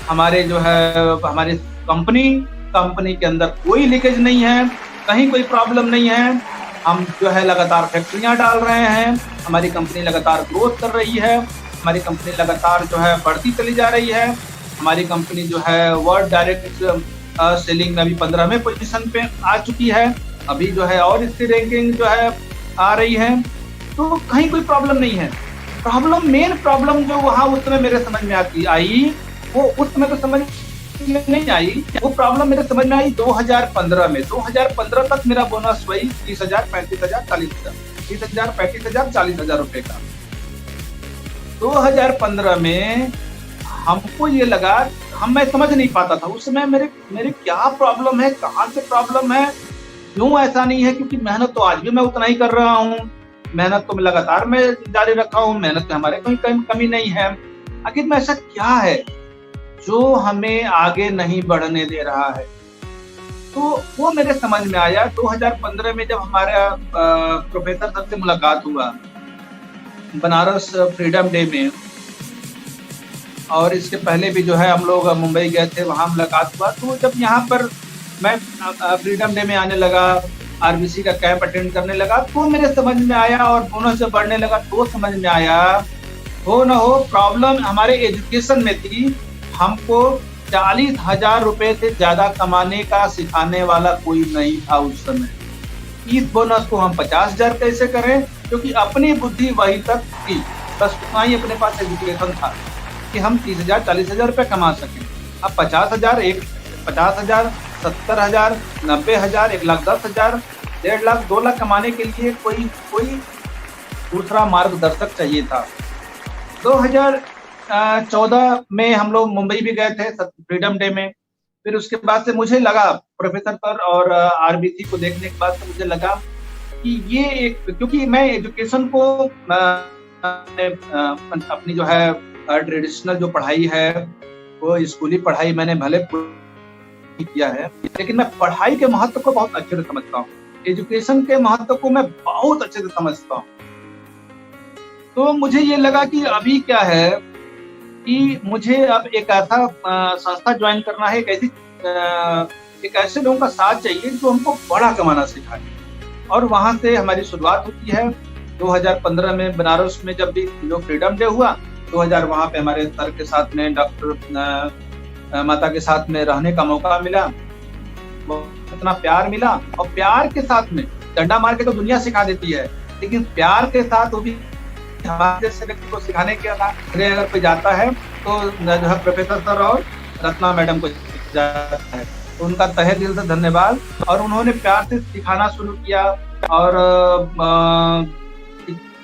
हमारे जो है हमारी कंपनी के अंदर कोई लीकेज नहीं है, कहीं कोई प्रॉब्लम नहीं है। हम जो है लगातार फैक्ट्रियां डाल रहे हैं, हमारी कंपनी लगातार ग्रोथ कर रही है, हमारी कंपनी लगातार जो है बढ़ती चली जा रही है। हमारी कंपनी जो है वर्ल्ड डायरेक्ट सेलिंग में अभी 15वें पोजीशन पे आ चुकी है। अभी जो है और इसकी रैंकिंग जो है आ रही है, तो कहीं कोई प्रॉब्लम नहीं है। मेन प्रॉब्लम जो वहाँ उस समय मेरे समझ में आई, वो उस समय तो समझ में नहीं आई, वो प्रॉब्लम मेरे समझ में आई 2015 में। 2015 तक मेरा बोनस वही 30,000 35,000 40,000 30,000 35,000 40,000 रुपए का। 2015 में हमको ये लगा, मैं समझ नहीं पाता था उस समय मेरे क्या प्रॉब्लम है, कहाँ से प्रॉब्लम है, क्यों ऐसा नहीं है। क्योंकि मेहनत तो आज भी मैं उतना ही कर रहा हूँ, मेहनत तो मैं लगातार मैं जारी रखा हूँ, मेहनत में हमारे कोई कमी नहीं है। आखिर में ऐसा क्या है जो हमें आगे नहीं बढ़ने दे रहा है। तो वो मेरे समझ में आया 2015 में जब हमारा प्रोफेसर सर से मुलाकात हुआ बनारस फ्रीडम डे में, और इसके पहले भी जो है हम लोग मुंबई गए थे, वहाँ मुलाकात हुआ। तो जब यहाँ पर मैं फ्रीडम डे में आने लगा, आरबीसी का कैंप अटेंड करने लगा, तो मेरे समझ में आया, और बोनस जब बढ़ने लगा तो समझ में आया हो न हो प्रॉब्लम हमारे एजुकेशन में थी। हमको 40,000 रुपए से ज्यादा कमाने का सिखाने वाला कोई नहीं था उस समय। इस बोनस को हम 50,000 कैसे करें, क्योंकि अपनी बुद्धि वही तक थी, बस उतना ही अपने पास एजुकेशन था कि हम 30,000 40,000 रुपये कमा सकें। अब 50,000 50,000 70,000 90,000 1,10,000 1.5 लाख 2 लाख कमाने के लिए कोई दूसरा मार्गदर्शक चाहिए था। 2014 में हम लोग मुंबई भी गए थे फ्रीडम डे में। फिर उसके बाद से मुझे लगा, प्रोफेसर सर और आरबीसी को देखने के बाद से मुझे लगा कि ये एक, क्योंकि मैं एजुकेशन को अपनी जो है ट्रेडिशनल जो पढ़ाई है वो स्कूली पढ़ाई मैंने भले किया है, लेकिन मैं पढ़ाई के महत्व को बहुत अच्छे से समझता हूँ, एजुकेशन के महत्व को मैं बहुत अच्छे से समझता हूँ। तो मुझे ये लगा कि अभी क्या है कि मुझे अब एक ऐसा संस्था ज्वाइन करना है, एक ऐसे लोगों का साथ चाहिए जो हमको बड़ा कमाना सिखाए। और वहां से हमारी शुरुआत होती है 2015 में बनारस में, जब भी जो फ्रीडम डे हुआ 2000 वहां पे हमारे सर के साथ में, डॉक्टर माता के साथ में रहने का मौका मिला, इतना प्यार मिला। और प्यार के साथ में, डंडा मार के तो दुनिया सिखा देती है, लेकिन प्यार के साथ वो भी हमारे जैसे व्यक्ति को सिखाने के अगर कोई जाता है तो जो है प्रोफेसर सर और रत्ना मैडम को जाता है, तो उनका तहे दिल से धन्यवाद। और उन्होंने प्यार से सिखाना शुरू किया, और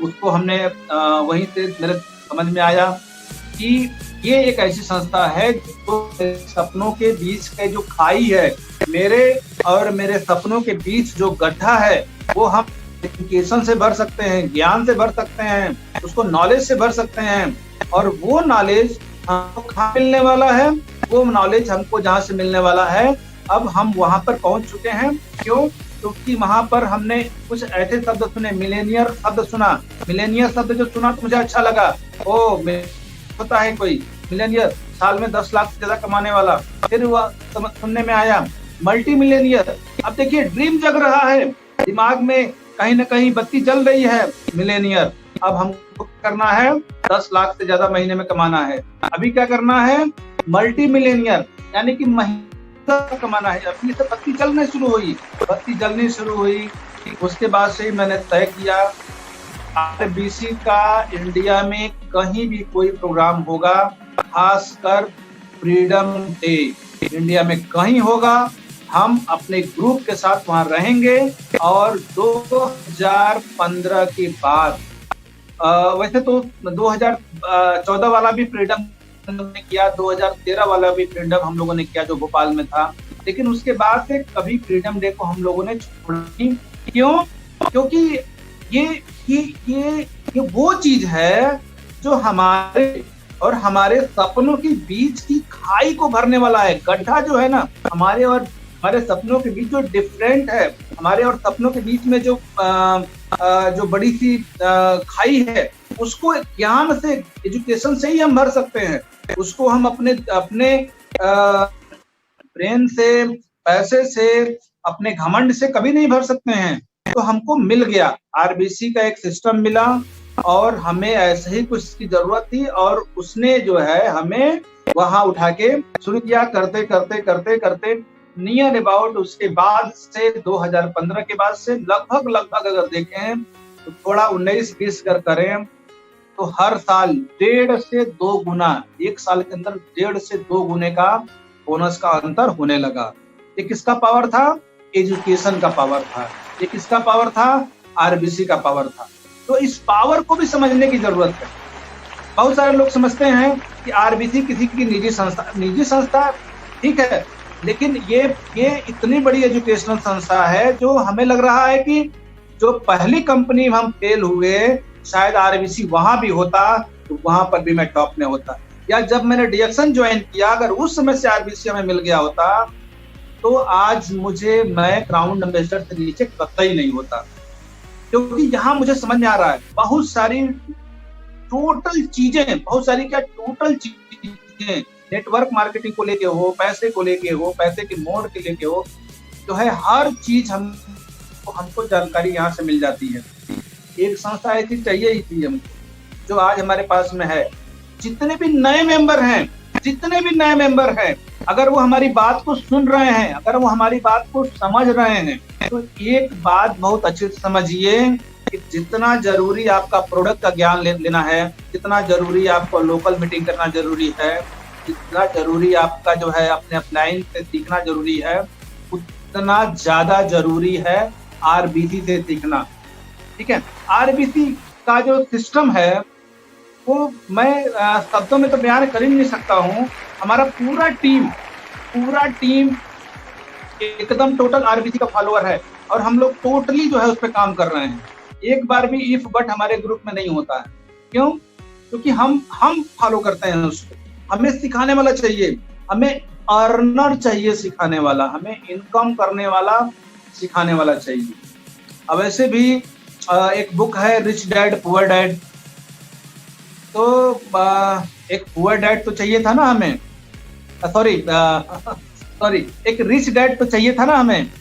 उसको हमने वहीं से मेरे समझ में आया कि ये एक ऐसी संस्था है जो सपनों के बीच के जो खाई है, मेरे और मेरे सपनों के बीच जो गड्ढा है, वो हम एजुकेशन से भर सकते हैं, ज्ञान से भर सकते हैं, उसको नॉलेज से भर सकते हैं। और वो नॉलेज हमको कहाँ मिलने वाला है, वो नॉलेज हमको जहाँ से मिलने वाला है, अब हम वहां पर पहुंच चुके हैं। क्यों? क्योंकि वहां पर हमने कुछ ऐसे शब्द सुने, मिलेनियर शब्द सुना। मिलेनियर शब्द जो सुना तो मुझे अच्छा लगा, ओ होता है कोई मिलेनियर, साल में 10 लाख से ज्यादा कमाने वाला। फिर वह सुनने में आया मल्टी मिलेनियर। अब देखिए ड्रीम जग रहा है, दिमाग में कहीं ना कहीं बत्ती जल रही है, मिलेनियर। अब हमको करना है 10 लाख से ज्यादा महीने में कमाना है। अभी क्या करना है? मल्टी मिलेनियर, यानी कि महीना कमाना है। अभी से बत्ती जलने शुरू हुई, बत्ती जलनी शुरू हुई। उसके बाद से मैंने तय किया आरबीसी का इंडिया में कहीं भी कोई प्रोग्राम होगा, खासकर फ्रीडम डे इंडिया में कहीं होगा, हम अपने ग्रुप के साथ वहां रहेंगे। और 2015 के बाद, वैसे तो 2014 वाला भी फ्रीडम ने किया, 2013 वाला भी फ्रीडम हम लोगों ने किया जो भोपाल में था, लेकिन उसके बाद से कभी फ्रीडम डे को हम लोगों ने छोड़ा नहीं। क्यों? क्योंकि ये वो चीज है जो हमारे और हमारे सपनों के बीच की खाई को भरने वाला है। गड्ढा जो है ना, हमारे और हमारे सपनों के बीच जो डिफरेंट है, हमारे और सपनों के बीच में जो बड़ी सी खाई है, उसको ज्ञान से, एजुकेशन से ही हम भर सकते हैं। उसको हम अपने ब्रेन से, पैसे से, अपने घमंड से कभी नहीं भर सकते हैं। तो हमको मिल गया, आरबीसी का एक सिस्टम मिला, और हमें ऐसे ही कुछ की जरूरत थी, और उसने जो है हमें वहां उठा के शुरू किया। करते करते करते करते नियर अबाउट उसके बाद से 2015 के बाद से लगभग अगर देखें तो थोड़ा 19-20 अगर करें तो हर साल 1.5 से 2 गुना, एक साल के अंदर 1.5 से 2 गुने का बोनस का अंतर होने लगा। ये किसका पावर था? एजुकेशन का पावर था। ये किसका पावर था? आरबीसी का पावर था। तो इस पावर को भी समझने की जरूरत है। बहुत सारे लोग समझते हैं कि आरबीसी किसी की निजी संस्था ठीक है, लेकिन ये इतनी बड़ी एजुकेशनल संस्था है जो हमें लग रहा है कि जो पहली कंपनी हम फेल हुए, शायद आरबीसी वहां भी होता तो वहां पर भी मैं टॉप में होता। या जब मैंने डीएक्शन ज्वाइन किया, अगर उस समय से आरबीसी हमें मिल गया होता तो आज मैं क्राउन एम्बेसडर से नीचे कतई नहीं होता, क्योंकि यहाँ मुझे समझ में आ रहा है बहुत सारी टोटल चीजें नेटवर्क मार्केटिंग को लेके हो, पैसे को लेके हो, पैसे की मोड़ के लेके हो, जो है हर चीज हमको जानकारी यहाँ से मिल जाती है। एक संस्था ऐसी चाहिए ही थी हमको, जो आज हमारे पास में है। जितने भी नए मेंबर हैं, अगर वो हमारी बात को सुन रहे हैं, अगर वो हमारी बात को समझ रहे हैं, तो एक बात बहुत अच्छे से समझिए कि जितना जरूरी आपका प्रोडक्ट का ज्ञान लेना है, जितना जरूरी आपको लोकल मीटिंग करना जरूरी है, जितना जरूरी आपका जो है अपने अपलाइन से सीखना जरूरी है, उतना ज्यादा जरूरी है आरबीसी से सीखना। ठीक है, आरबीसी का जो सिस्टम है वो मैं शब्दों में तो बयान कर ही नहीं सकता हूँ। हमारा पूरा टीम एकदम टोटल आरबीसी का फॉलोअर है, और हम लोग टोटली जो है उस पर काम कर रहे हैं। एक बार भी इफ बट हमारे ग्रुप में नहीं होता है। क्यों? क्योंकि हम फॉलो करते हैं उसको। हमें सिखाने वाला चाहिए, हमें अर्नर चाहिए सिखाने वाला, हमें इनकम करने वाला सिखाने वाला चाहिए। अब ऐसे भी एक बुक है रिच डैड पुअर डैड, तो एक पुअर डैड तो चाहिए था ना हमें, सॉरी एक रिच डैड तो चाहिए था ना हमें।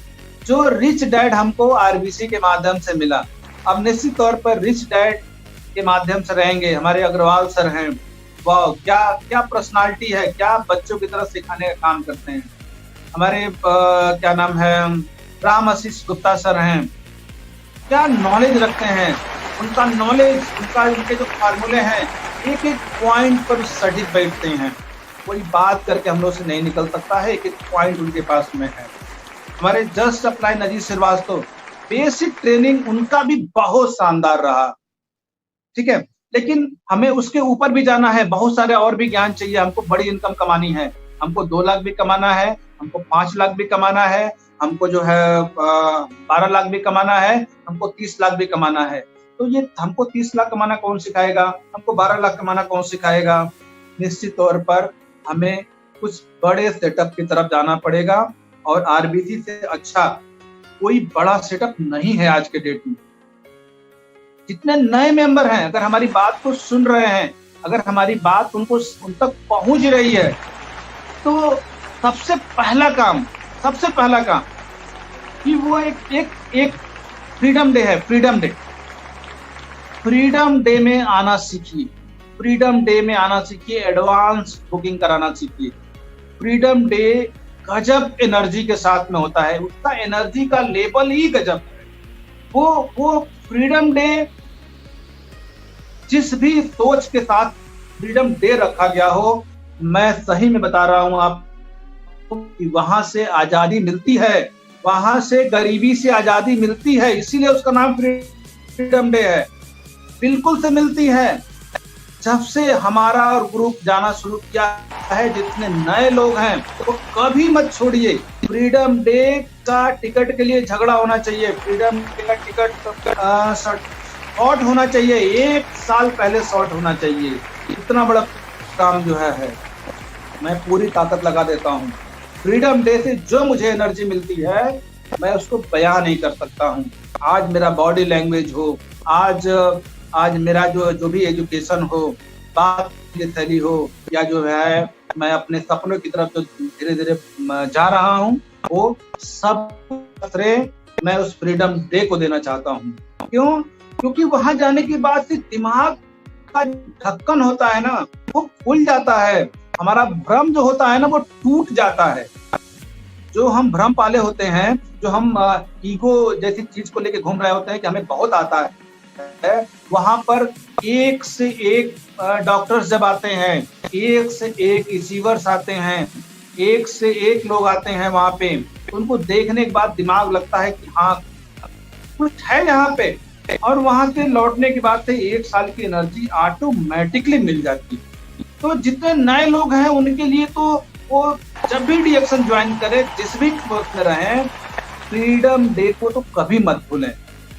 जो रिच डैड हमको आरबीसी के माध्यम से मिला। अब निश्चित तौर पर रिच डैड के माध्यम से रहेंगे। हमारे अग्रवाल सर हैं, वाह क्या पर्सनालिटी है, क्या बच्चों की तरह सिखाने का काम करते हैं। हमारे क्या नाम है, राम आशीष गुप्ता सर हैं, क्या नॉलेज रखते हैं। उनका नॉलेज, उनके जो फार्मूले हैं, एक पॉइंट पर सटीक बैठते हैं। कोई बात करके हम लोग से नहीं निकल सकता है, एक पॉइंट उनके पास में है। हमारे just apply Ajit Shrivastava, basic training उनका भी बहुत शानदार रहा। ठीक है, लेकिन हमें उसके ऊपर भी जाना है, बहुत सारे और भी ज्ञान चाहिए। हमको बड़ी इनकम कमानी है, हमको 2 लाख भी कमाना है, हमको 5 लाख भी कमाना है, हमको जो है 12 लाख भी कमाना है, हमको 30 लाख भी कमाना है। तो ये हमको 30 लाख कमाना कौन सिखाएगा, हमको 12 लाख कमाना कौन सिखाएगा? निश्चित तौर पर हमें कुछ बड़े सेटअप की तरफ जाना पड़ेगा, और आरबीसी से अच्छा कोई बड़ा सेटअप नहीं है आज के डेट में। जितने नए मेंबर हैं, अगर हमारी बात को सुन रहे हैं, अगर हमारी बात उन तक पहुंच रही है, तो सबसे पहला काम कि वो एक फ्रीडम डे है। फ्रीडम डे में आना सीखिए, एडवांस बुकिंग कराना सीखिए। फ्रीडम डे गजब एनर्जी के साथ में होता है, उसका एनर्जी का लेवल ही गजब है। वो फ्रीडम डे, जिस भी सोच के साथ फ्रीडम डे रखा गया हो, मैं सही में बता रहा हूं आपको कि वहां से आजादी मिलती है, वहां से गरीबी से आजादी मिलती है। इसीलिए उसका नाम फ्रीडम डे है। बिल्कुल से मिलती है। जब से हमारा और ग्रुप जाना शुरू किया है, जितने नए लोग हैं, तो कभी मत छोड़िए। फ्रीडम डे का टिकट के लिए झगड़ा होना चाहिए, फ्रीडम डे का टिकट शॉर्ट होना चाहिए, 1 साल पहले शॉर्ट होना चाहिए। इतना बड़ा काम जो है मैं पूरी ताकत लगा देता हूँ। फ्रीडम डे से जो मुझे एनर्जी मिलती है, मैं उसको बयान नहीं कर सकता हूँ। आज मेरा बॉडी लैंग्वेज हो, आज मेरा जो भी एजुकेशन हो, बात की शैली हो, या जो है मैं अपने सपनों की तरफ जो धीरे धीरे जा रहा हूँ, वो सब मैं उस फ्रीडम डे को देना चाहता हूँ। क्यों? क्योंकि वहां जाने के बाद से दिमाग का ढक्कन होता है ना, वो खुल जाता है। हमारा भ्रम जो होता है ना, वो टूट जाता है। जो हम भ्रम पाले होते हैं, जो हम ईगो जैसी चीज को लेके घूम रहे होते हैं कि हमें बहुत आता है, वहां पर एक से एक डॉक्टर्स जब आते हैं, एक से एक रिसीवर्स आते हैं, एक से एक लोग आते हैं वहां पे, उनको देखने के बाद दिमाग लगता है कि हाँ कुछ है यहाँ पे, और वहां से लौटने के बाद से 1 साल की एनर्जी ऑटोमेटिकली मिल जाती है। तो जितने नए लोग हैं उनके लिए तो वो जब भी डीएक्शन ज्वाइन करें, जिस भी कोर्स में रहें, फ्रीडम डे को तो कभी मत भूलें।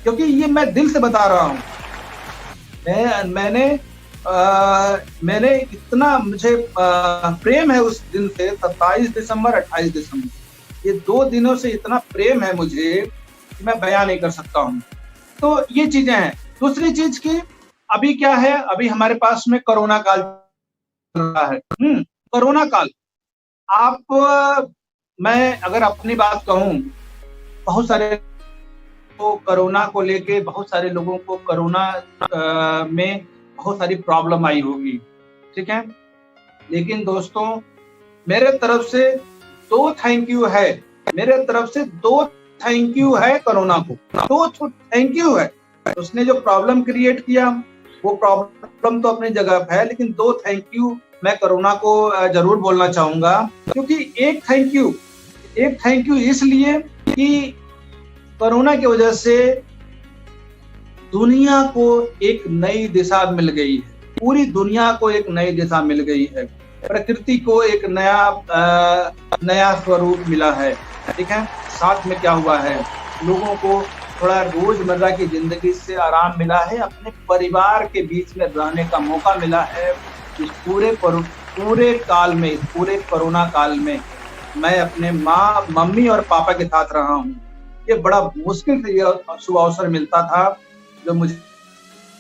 क्योंकि ये मैं दिल से बता रहा हूँ, मैंने इतना मुझे प्रेम है उस दिन से, 27 दिसंबर 28 दिसंबर ये 2 दिनों से इतना प्रेम है मुझे कि मैं बयां नहीं कर सकता हूँ। तो ये चीजें हैं। दूसरी चीज की अभी क्या है, अभी हमारे पास में कोरोना काल चल रहा है। कोरोना काल, आप मैं अगर अपनी बात कहूँ, बहुत सारे तो कोरोना को लेके बहुत सारे लोगों को कोरोना में बहुत सारी प्रॉब्लम आई होगी, ठीक है। लेकिन दोस्तों मेरे तरफ से 2 थैंक यू है, मेरे तरफ से 2 थैंक यू है कोरोना को, 2 थैंक यू है। उसने जो प्रॉब्लम क्रिएट किया वो प्रॉब्लम तो अपनी जगह पे है, लेकिन 2 थैंक यू मैं कोरोना को जरूर बोलना चाहूंगा। क्योंकि एक थैंक यू इसलिए कि कोरोना की वजह से दुनिया को एक नई दिशा मिल गई है, पूरी दुनिया को एक नई दिशा मिल गई है, प्रकृति को एक नया स्वरूप मिला है, ठीक है। साथ में क्या हुआ है, लोगों को थोड़ा रोजमर्रा की जिंदगी से आराम मिला है, अपने परिवार के बीच में रहने का मौका मिला है। इस पूरे काल में, पूरे कोरोना काल में मैं अपने मम्मी और पापा के साथ रहा हूँ। ये बड़ा मुश्किल से ये शुभ अवसर मिलता था जो मुझे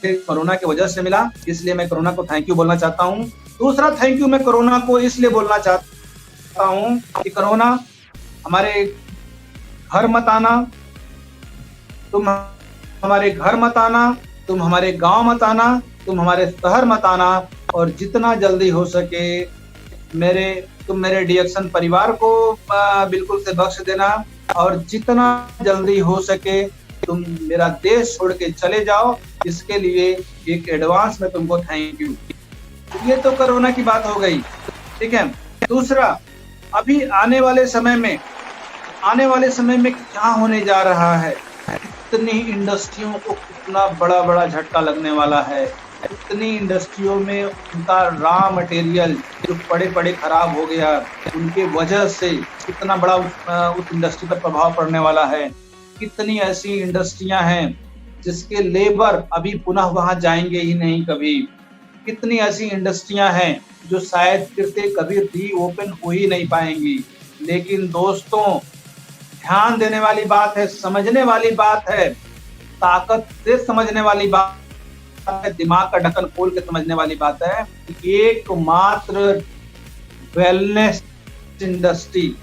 कोरोना की वजह से मिला, इसलिए मैं कोरोना को थैंक यू बोलना चाहता हूँ। दूसरा थैंक यू मैं कोरोना को इसलिए बोलना चाहता हूँ कि कोरोना हमारे घर मत आना, तुम हमारे घर मत आना, तुम हमारे गांव मत आना, तुम हमारे शहर मत आना, और जितना जल्दी हो सके तुम मेरे डीएक्शन परिवार को बिल्कुल से बख्श देना, और जितना जल्दी हो सके तुम मेरा देश छोड़ के चले जाओ। इसके लिए एक एडवांस में तुमको थैंक यू। ये तो कोरोना की बात हो गई, ठीक है। दूसरा, अभी आने वाले समय में क्या होने जा रहा है, इतनी इंडस्ट्रियों को कितना बड़ा झटका लगने वाला है, इतनी इंडस्ट्रियों में उनका रॉ मटेरियल जो पड़े खराब हो गया, उनके वजह से कितना बड़ा उस इंडस्ट्री पर प्रभाव पड़ने वाला है। कितनी ऐसी इंडस्ट्रियां हैं जिसके लेबर अभी पुनः वहां जाएंगे ही नहीं कभी। कितनी ऐसी इंडस्ट्रियां हैं जो शायद फिर से कभी रीओपन हो ही नहीं पाएंगी। लेकिन दोस्तों, ध्यान देने वाली बात है, समझने वाली बात है, ताकत से समझने वाली बात है, दिमाग का ढक्कन खोल के समझने वाली बात है। एकमात्र वेलनेस इंडस्ट्री,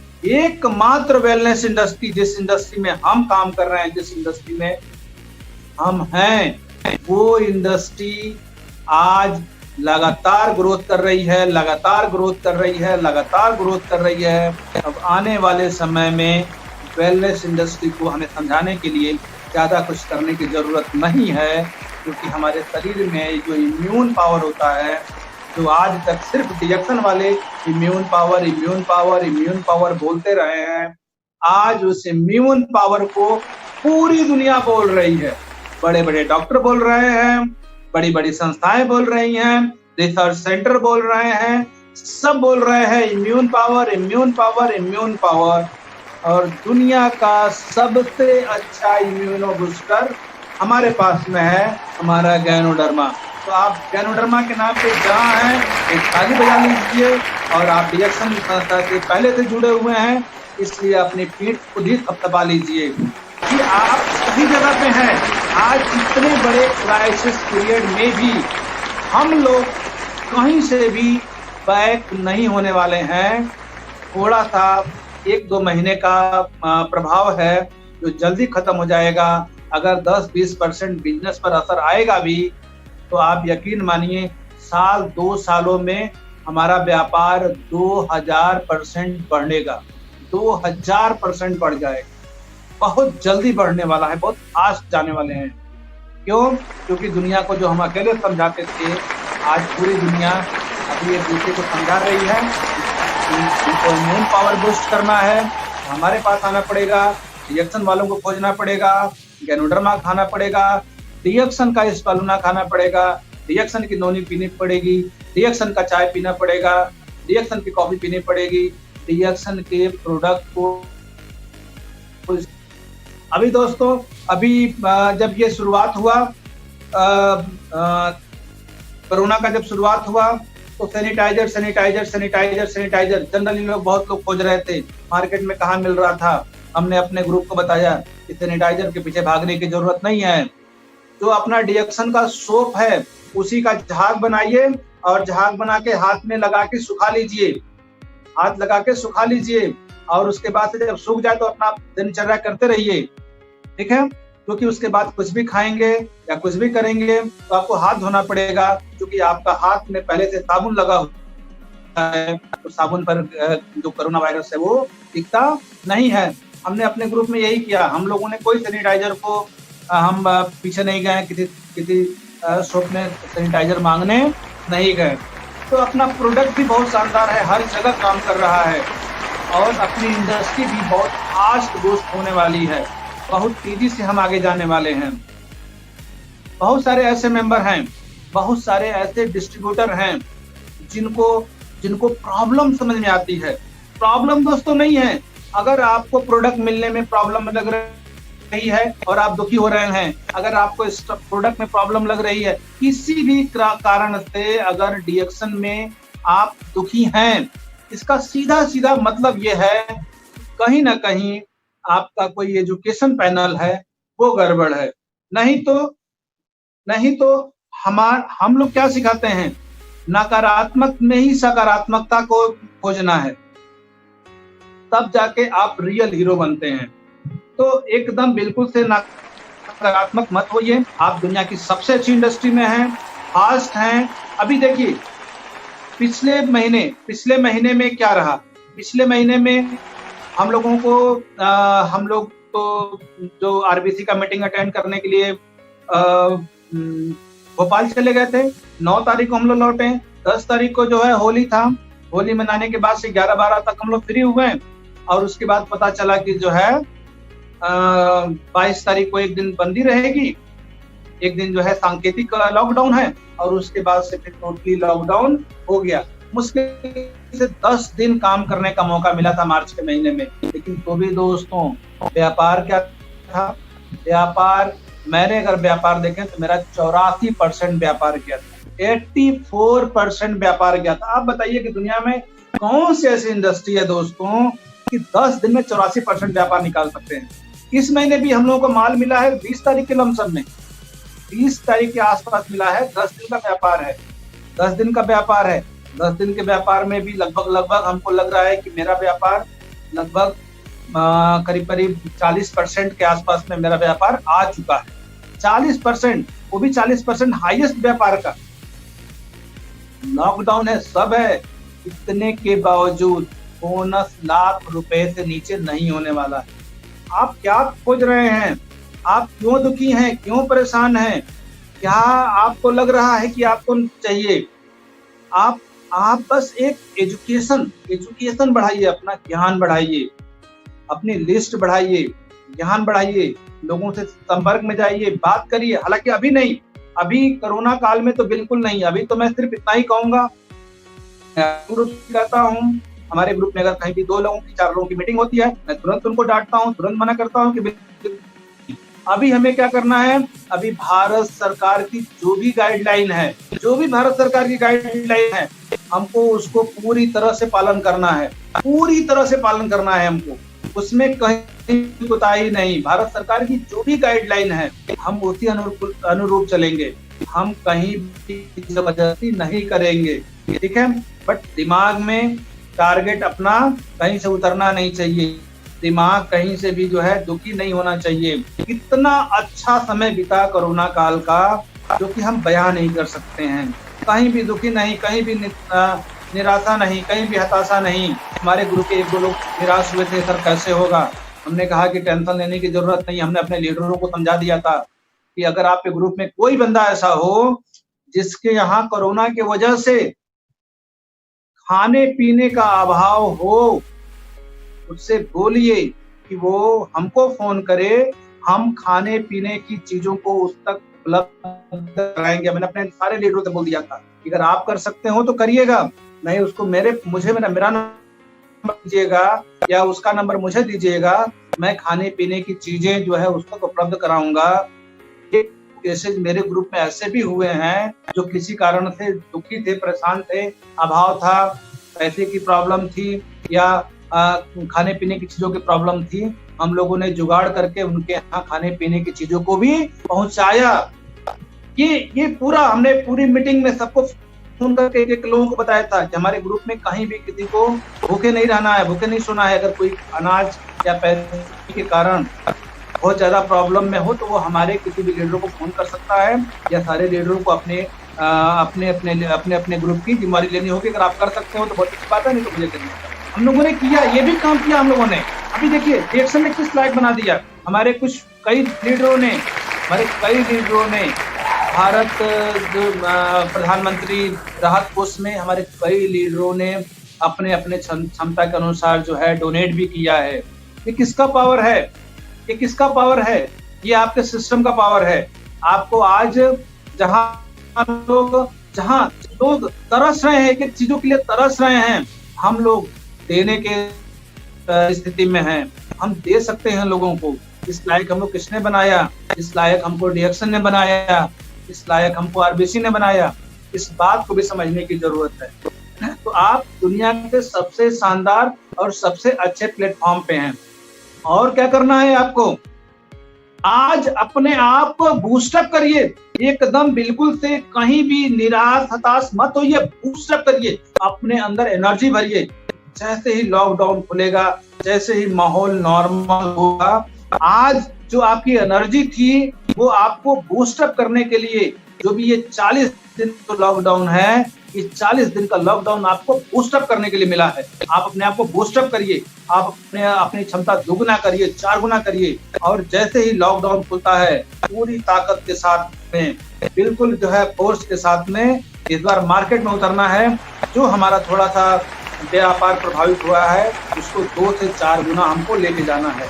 जिस इंडस्ट्री में हम काम कर रहे हैं, जिस इंडस्ट्री में हम हैं, वो इंडस्ट्री आज लगातार ग्रोथ कर रही है। अब आने वाले समय में वेलनेस इंडस्ट्री को हमें समझाने के लिए ज़्यादा कुछ करने की ज़रूरत नहीं है, क्योंकि हमारे शरीर में जो इम्यून पावर होता है, जो आज तक सिर्फ डीएक्शन वाले इम्यून पावर बोलते रहे हैं, आज उस इम्यून पावर को पूरी दुनिया बोल रही है। बड़े डॉक्टर बोल रहे हैं, बड़ी संस्थाएं बोल रही हैं, रिसर्च सेंटर बोल रहे हैं, सब बोल रहे हैं इम्यून पावर। और दुनिया का सबसे अच्छा इम्यूनो बूस्टर हमारे पास में है, हमारा गैनोडर्मा। तो आप गैनोडर्मा के नाम पे जहाँ हैं एक ताली बजा लीजिए, और आप डीएक्शन संस्था से पहले से जुड़े हुए हैं, इसलिए अपनी पीठ खुद ही थपथपा लीजिए कि आप सही जगह पे हैं। आज इतने बड़े क्राइसिस पीरियड में भी हम लोग कहीं से भी बैक नहीं होने वाले हैं। थोड़ा सा 1-2 महीने का प्रभाव है जो जल्दी खत्म हो जाएगा। अगर 10-20% बिजनेस पर असर आएगा भी, तो आप यकीन मानिए 2 सालों में हमारा व्यापार 2000% बढ़ेगा, 2000% बढ़ जाएगा। बहुत जल्दी बढ़ने वाला है, बहुत फास्ट जाने वाले हैं। क्यों? क्योंकि दुनिया को जो हम अकेले समझाते थे, आज पूरी दुनिया अभी एक दूसरे को समझा रही है। इनको इम्यून पावर बूस्ट करना है, हमारे पास आना पड़ेगा, डीएक्शन वालों को खोजना पड़ेगा, गैनोडर्मा खाना पड़ेगा, डीएक्शन का स्पालुना खाना पड़ेगा, डीएक्शन की नोनी पीनी पड़ेगी, डीएक्शन का चाय पीना पड़ेगा, डीएक्शन की कॉफी पीनी पड़ेगी, डीएक्शन के प्रोडक्ट को। अभी दोस्तों, जब ये शुरुआत हुआ, कोरोना का जब शुरुआत हुआ, तो sanitiser sanitiser sanitiser sanitiser generally बहुत लोग खोज रहे थे, मार्केट में कहाँ मिल रहा था। हमने अपने ग्रुप को बताया कि सैनिटाइजर के पीछे भागने की जरूरत नहीं है, जो अपना डिएक्शन का सोप है उसी का झाग बनाइए और झाग बना के हाथ में लगा के सुखा लीजिए, हाथ लगा के सुखा लीजिए और उसके बाद से जब सूख जाए तो अपना दिनचर्या करते रहिए, ठीक है। क्योंकि उसके बाद कुछ भी खाएंगे या कुछ भी करेंगे तो आपको हाथ धोना पड़ेगा, क्योंकि आपका हाथ में पहले से साबुन लगा हुआ है, तो साबुन पर जो कोरोना वायरस है वो टिकता नहीं है। हमने अपने ग्रुप में यही किया, हम लोगों ने कोई सैनिटाइजर को हम पीछे नहीं गए, किसी शॉप में सैनिटाइजर मांगने नहीं गए। तो अपना प्रोडक्ट भी बहुत शानदार है, हर जगह काम कर रहा है और अपनी इंडस्ट्री भी बहुत फास्ट बूस्ट होने वाली है, बहुत तेजी से हम आगे जाने वाले हैं। बहुत सारे ऐसे मेंबर हैं, बहुत सारे ऐसे डिस्ट्रीब्यूटर हैं जिनको प्रॉब्लम समझ में आती है। प्रॉब्लम दोस्तों नहीं है, अगर आपको प्रोडक्ट मिलने में प्रॉब्लम लग रही है और आप दुखी हो रहे हैं, अगर आपको इस प्रोडक्ट में प्रॉब्लम लग रही है, किसी भी कारण से अगर डिएक्शन में आप दुखी हैं, इसका सीधा सीधा मतलब ये है कहीं ना कहीं आपका कोई एजुकेशन पैनल है वो गड़बड़ है। नहीं तो हम लोग क्या सिखाते हैं, नकारात्मक में ही सकारात्मकता को खोजना है, तब जाके आप रियल हीरो बनते हैं। तो एकदम बिल्कुल से नकारात्मक मत होइए। आप दुनिया की सबसे अच्छी इंडस्ट्री में हैं, फास्ट हैं। अभी देखिए पिछले महीने में क्या रहा, पिछले महीने में हम लोग तो जो आरबीसी का मीटिंग अटेंड करने के लिए भोपाल चले गए थे। 9 तारीख को हम लोग लौटे, 10 तारीख को जो है होली था, होली मनाने के बाद से 11-12 तक हम लोग फ्री हुए और उसके बाद पता चला कि जो है 22 तारीख को एक दिन बंदी रहेगी, एक दिन जो है सांकेतिक लॉकडाउन है और उसके बाद से फिर टोटली लॉकडाउन हो गया। मुश्किल से 10 दिन काम करने का मौका मिला था मार्च के महीने में, लेकिन तो भी दोस्तों व्यापार क्या था, व्यापार मैंने अगर व्यापार देखें तो मेरा 84% व्यापार किया था, 84% व्यापार किया था। आप बताइए कि दुनिया में कौन सी ऐसी इंडस्ट्री है दोस्तों कि 10 दिन में 84% व्यापार निकाल सकते हैं। इस महीने भी हम लोगों को माल मिला है 20 तारीख के लमसम में, 20 तारीख के आसपास मिला है। 10 दिन का व्यापार है, 10 दिन का व्यापार है। 10 दिन के व्यापार में भी लगभग हमको लग रहा है कि मेरा व्यापार लगभग करीब 40% के आसपास में मेरा व्यापार आ चुका है। 40%, वो भी 40% हाईएस्ट व्यापार का। लॉकडाउन है, सब है, इतने के बावजूद बोनस लाख रुपए से नीचे नहीं होने वाला है। आप क्या खोज रहे हैं, आप क्यों दुखी हैं, क्यों परेशान हैं, क्या आपको लग रहा है कि आपको चाहिए? आप बस एक एजुकेशन बढ़ाइए, अपना ज्ञान बढ़ाइए, अपनी लिस्ट बढ़ाइए, ज्ञान बढ़ाइए, लोगों से संपर्क में जाइए, बात करिए। हालांकि अभी नहीं, अभी कोरोना काल में तो बिल्कुल नहीं। अभी तो मैं सिर्फ इतना ही कहूंगा, ग्रुप कहता हूँ, हमारे ग्रुप में अगर कहीं भी 2 लोगों की 4 लोगों की मीटिंग होती है, मैं तुरंत उनको डांटता हूँ, तुरंत मना करता हूँ कि अभी हमें क्या करना है। अभी भारत सरकार की जो भी गाइडलाइन है, भारत सरकार की गाइडलाइन है, हमको उसको पूरी तरह से पालन करना है, पूरी तरह से पालन करना है हमको, उसमें कहीं कोताही नहीं। भारत सरकार की जो भी गाइडलाइन है हम उसी अनुरूप चलेंगे, हम कहीं भी जबरदस्ती नहीं करेंगे, ठीक है। बट दिमाग में टारगेट अपना कहीं से उतरना नहीं चाहिए, दिमाग कहीं से भी जो है दुखी नहीं होना चाहिए। कितना अच्छा समय बीता कोरोना काल का, जो कि हम बयां नहीं कर सकते हैं। कहीं भी दुखी नहीं, कहीं भी निराशा नहीं, कहीं भी हताशा नहीं। हमारे ग्रुप के 1-2 लोग निराश हुए थे, सर कैसे होगा। हमने कहा कि टेंशन लेने की जरूरत नहीं। हमने अपने लीडरों को समझा दिया था कि अगर आपके ग्रुप में कोई बंदा ऐसा हो जिसके यहाँ कोरोना की वजह से खाने पीने का अभाव हो, उससे बोलिए कि वो हमको फोन करे, हम खाने पीने की चीजों को उस तक उपलब्ध कराएंगे। मैंने अपने सारे लीडरों से बोल दिया था कि अगर आप कर सकते हो तो करिएगा, नहीं उसको मेरा नंबर दीजिएगा या उसका नंबर मुझे दीजिएगा, मैं खाने पीने की चीजें जो है उसको उपलब्ध कराऊंगा। केसेस मेरे ग्रुप में ऐसे भी हुए हैं जो किसी कारण से दुखी थे, परेशान थे, अभाव था, पैसे की प्रॉब्लम थी या खाने पीने की चीजों की प्रॉब्लम थी। हम लोगों ने जुगाड़ करके उनके यहाँ खाने पीने की चीजों को भी पहुंचाया। ये पूरा हमने पूरी मीटिंग में सबको फोन करके एक लोगों को बताया था कि हमारे ग्रुप में कहीं भी किसी को भूखे नहीं रहना है, भूखे नहीं सोना है। अगर कोई अनाज या पैसे के कारण बहुत ज्यादा प्रॉब्लम में हो तो वो हमारे किसी भी लीडर को फोन कर सकता है या सारे लीडरों को अपने अपने ग्रुप की जिम्मेदारी लेनी होगी। अगर आप कर सकते हो तो बहुत अच्छी बात है, नहीं तो मुझे करनी है। हम लोगों ने किया, ये भी काम किया हम लोगों ने। अभी देखिए रिएक्शन में किस लायक बना दिया हमारे कई लीडरों ने भारत प्रधानमंत्री राहत कोष में हमारे कई लीडरों ने अपने अपने क्षमता के अनुसार जो है डोनेट भी किया है। ये किसका पावर है? ये किसका पावर है? ये आपके सिस्टम का पावर है। आपको आज जहां लोग तरस रहे हैं, एक चीजों के लिए तरस रहे हैं, हम लोग देने के स्थिति में हैं। हम दे सकते हैं लोगों को। इस लायक हमको किसने बनाया? इस लायक हमको डीएक्शन ने बनाया, इस लायक हमको आरबीसी ने बनाया। इस बात को भी समझने की जरूरत है। तो आप दुनिया के सबसे शानदार और सबसे अच्छे प्लेटफॉर्म पे हैं। और क्या करना है आपको? आज अपने आप को बूस्टअप करिए, एकदम बिल्कुल से कहीं भी निराश हताश मत होइए, बूस्टअप करिए, अपने अंदर एनर्जी भरिए। जैसे ही लॉकडाउन खुलेगा, जैसे ही माहौल नॉर्मल होगा, आज जो आपकी एनर्जी थी वो आपको बूस्टअप करने के लिए, जो भी ये 40 दिन का लॉकडाउन है, ये 40 दिन का लॉकडाउन आपको बूस्टअप करने के लिए मिला है। आप अपने आप को बूस्टअप करिए, आप अपनी क्षमता दुगुना करिए, 4 गुना करिए। और जैसे ही लॉकडाउन खुलता है पूरी ताकत के साथ में, बिल्कुल जो है फोर्स के साथ में इस बार मार्केट में उतरना है। जो हमारा थोड़ा सा व्यापार प्रभावित हुआ है उसको 2 से 4 गुना हमको लेके जाना है।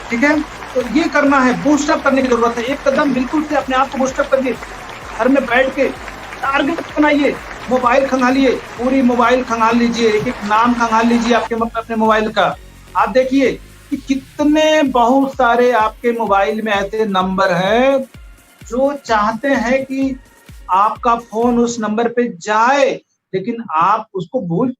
ठीक है, तो ये करना है, बूस्टअप करने की जरूरत है। एक कदम बिल्कुल से अपने आप को बूस्टअप करिए। घर में बैठ के टारगेट बनाइए, मोबाइल खंगालिए, पूरी मोबाइल खंगाल लीजिए, एक एक नाम खंगाल लीजिए आपके अपने मोबाइल का। आप देखिए कि कितने बहुत सारे आपके मोबाइल में ऐसे नंबर हैं जो चाहते हैं कि आपका फोन उस नंबर पे जाए, लेकिन आप उसको भूल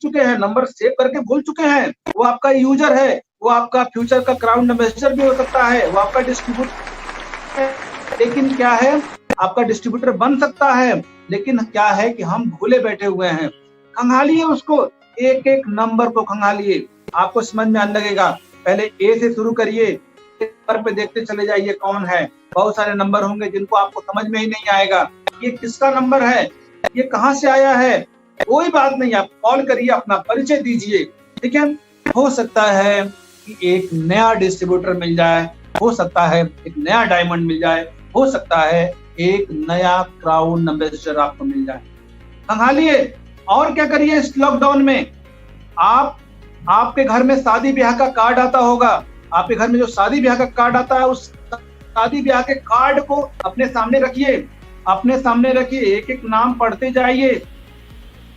चुके हैं, नंबर सेव करके भूल चुके हैं। वो आपका यूजर है, वो आपका फ्यूचर का क्राउड एम्बेसडर भी हो सकता है, वो आपका डिस्ट्रीब्यूटर, लेकिन क्या है, आपका डिस्ट्रीब्यूटर बन सकता है, लेकिन क्या है कि हम भूले बैठे हुए हैं। खंगालिए उसको, एक एक नंबर को खंगालिए, आपको समझ में आने लगेगा। पहले ए से शुरू करिए, नंबर पे देखते चले जाइए कौन है। बहुत सारे नंबर होंगे जिनको आपको समझ में ही नहीं आएगा, ये किसका नंबर है, ये कहाँ से आया है। कोई बात नहीं, आप कॉल करिए, अपना परिचय दीजिए। ठीक है, हो सकता है कि एक नया डिस्ट्रीब्यूटर मिल जाए, हो सकता है एक नया डायमंड मिल जाए, हो सकता है एक नया क्राउन एम्बेसडर आपको मिल जाए। खंगालिए। और क्या करिए इस लॉकडाउन में, आपके घर में शादी ब्याह का कार्ड आता होगा, आपके घर में जो शादी ब्याह का कार्ड आता है, उस शादी ब्याह के कार्ड को अपने सामने रखिए, अपने सामने रखिए, एक एक नाम पढ़ते जाइए,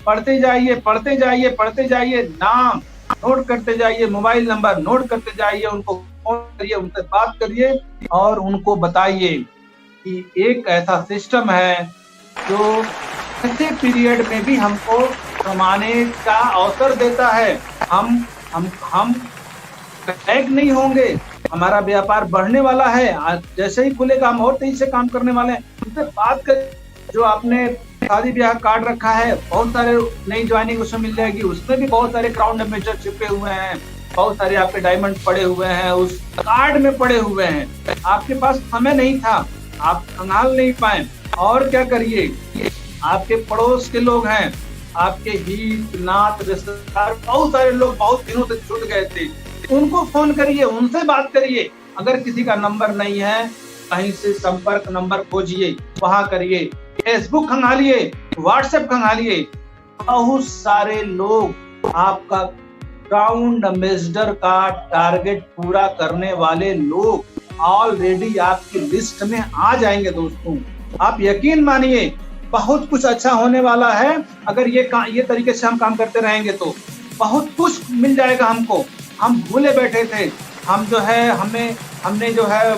पढ़ते जाइए, पढ़ते जाइए, पढ़ते जाइए, नाम नोट करते जाइए, मोबाइल नंबर नोट करते जाइए, उनको फोन करिए, उनसे बात करिए और उनको बताइए कि एक ऐसा सिस्टम है जो ऐसे पीरियड में भी हमको कमाने का अवसर देता है। हम बैक नहीं होंगे, हमारा व्यापार बढ़ने वाला है। आज जैसे ही खुलेगा हम और तेजी से काम करने वाले हैं। उनसे बात कर, जो आपने शादी ब्याह कार्ड रखा है, बहुत सारे नई ज्वाइनिंग उसमें मिल जाएगी, उसमें भी बहुत सारे क्राउन एम्बेसडर छिपे हुए हैं, बहुत सारे आपके डायमंड पड़े हुए हैं, उस कार्ड में पड़े हुए हैं। आपके पास समय नहीं था, आप खंगाल नहीं पाए। और क्या करिए, आपके पड़ोस के लोग हैं, आपके हित नात रिश्तेदार, बहुत सारे लोग बहुत दिनों से छूट गए थे, उनको फोन करिए, उनसे बात करिए। अगर किसी का नंबर नहीं है, कहीं से संपर्क नंबर खोजिए, वहां करिए। फेसबुक खंगालिए, व्हाट्सएप खंगालिए। बहुत सारे लोग आपका क्राउन एम्बेसडर का टारगेट पूरा करने वाले लोग ऑलरेडी आपकी लिस्ट में आ जाएंगे। दोस्तों आप यकीन मानिए, बहुत कुछ अच्छा होने वाला है। अगर ये तरीके से हम काम करते रहेंगे तो बहुत कुछ मिल जाएगा हमको। हम भूले बैठे थे, हम जो है हमने जो है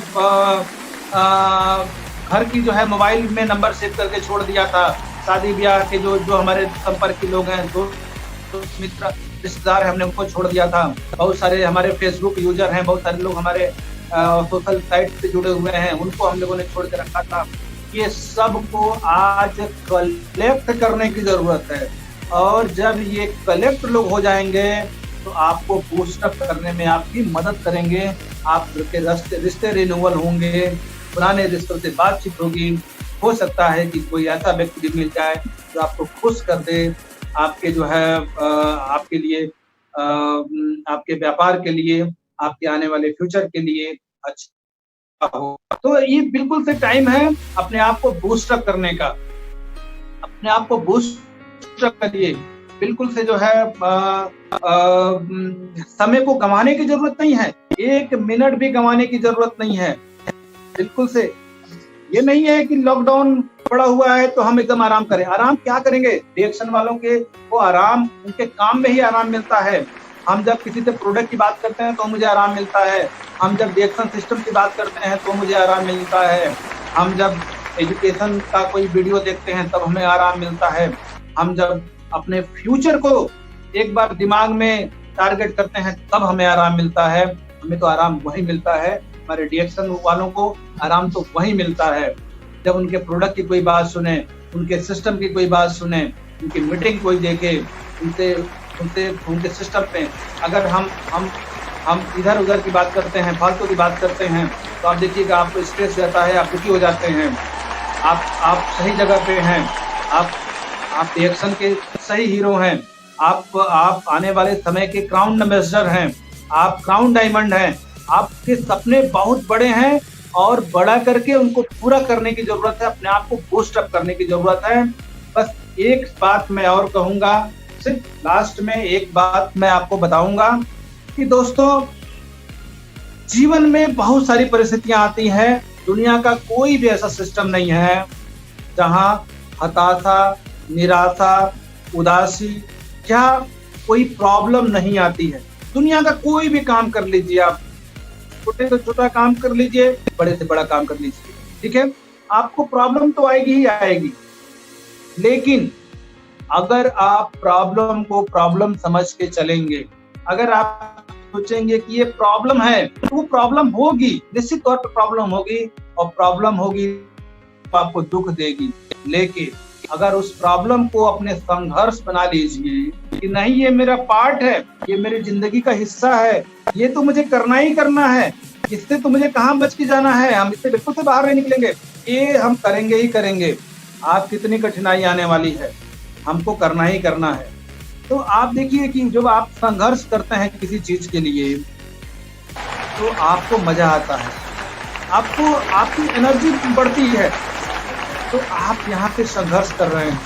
घर की जो है मोबाइल में नंबर सेव करके छोड़ दिया था। शादी ब्याह के जो जो हमारे संपर्क के लोग हैं, दोस्त मित्र रिश्तेदार हैं, हमने उनको छोड़ दिया था। बहुत सारे हमारे फेसबुक यूजर हैं, बहुत सारे लोग हमारे सोशल साइट से जुड़े हुए हैं, उनको हम लोगों ने छोड़ के रखा था। ये सब को आज कलेक्ट करने की जरूरत है, और जब ये कलेक्ट लोग हो जाएंगे तो आपको बूस्टअप करने में आपकी मदद करेंगे। आपके रिश्ते रिन्यूअल होंगे, पुराने रिश्तों से बातचीत होगी। हो सकता है कि कोई ऐसा व्यक्ति मिल जाए जो आपको खुश कर दे, आपके जो है आपके लिए, आपके व्यापार के लिए, आपके आने वाले फ्यूचर के लिए अच्छा हो। तो ये बिल्कुल से टाइम है अपने आप को बूस्टअप करने का। अपने आप को बूस्टअप करिए। बिल्कुल से जो है समय को गंवाने की जरूरत नहीं है, 1 मिनट भी गंवाने की जरूरत नहीं है। बिल्कुल से ये नहीं है कि लॉकडाउन पड़ा हुआ है तो हम एकदम आराम करें। आराम क्या करेंगे? रिएक्शन वालों के वो आराम, उनके काम में ही आराम मिलता है। हम जब किसी से प्रोडक्ट की बात करते हैं तो मुझे आराम मिलता है। हम जब रिएक्शन सिस्टम की बात करते हैं तो मुझे आराम मिलता है। हम जब एजुकेशन का कोई वीडियो देखते हैं तब हमें आराम मिलता है। हम जब अपने फ्यूचर को एक बार दिमाग में टारगेट करते हैं तब हमें आराम मिलता है। हमें तो आराम वही मिलता है, हमारे रिएक्शन वालों को आराम तो वही मिलता है जब उनके प्रोडक्ट की कोई बात सुने, उनके सिस्टम की कोई बात सुने, उनकी मीटिंग कोई देखे, उनके सिस्टम पे अगर हम इधर उधर की बात करते हैं, फालतू की बात करते हैं तो आप देखिएगा आपको स्ट्रेस रहता है, आप दुखी हो जाते हैं। आप सही जगह पे हैं, आप रिएक्शन के सही हीरो हैं, आप आने वाले समय के क्राउन एम्बेसडर हैं, आप क्राउन डायमंड हैं। आपके सपने बहुत बड़े हैं और बड़ा करके उनको पूरा करने की जरूरत है। अपने आप को बूस्ट अप करने की जरूरत है। बस एक बात मैं और कहूंगा, सिर्फ लास्ट में एक बात मैं आपको बताऊंगा कि दोस्तों, जीवन में बहुत सारी परिस्थितियां आती हैं। दुनिया का कोई भी ऐसा सिस्टम नहीं है जहां हताशा, निराशा, उदासी या कोई प्रॉब्लम नहीं आती है। दुनिया का कोई भी काम कर लीजिए आप, छोटे से छोटा काम कर लीजिए, बड़े से बड़ा काम कर लीजिए, ठीक है, आपको प्रॉब्लम तो आएगी ही आएगी। लेकिन अगर आप प्रॉब्लम को प्रॉब्लम समझ के चलेंगे, अगर आप सोचेंगे कि ये प्रॉब्लम है तो वो प्रॉब्लम होगी, निश्चित तौर पर प्रॉब्लम होगी, और प्रॉब्लम होगी तो आपको दुख देगी। लेकिन अगर उस प्रॉब्लम को अपने संघर्ष बना लीजिए कि नहीं, ये मेरा पार्ट है, ये मेरी जिंदगी का हिस्सा है, ये तो मुझे करना ही करना है, इससे तो मुझे कहाँ बच के जाना है, हम इससे बिल्कुल से बाहर नहीं निकलेंगे, ये हम करेंगे ही करेंगे। आप कितनी कठिनाई आने वाली है, हमको करना ही करना है। तो आप देखिए कि जब आप संघर्ष करते हैं किसी चीज के लिए तो आपको मजा आता है, आपको आपकी एनर्जी बढ़ती है। तो आप यहाँ पे संघर्ष कर रहे हैं,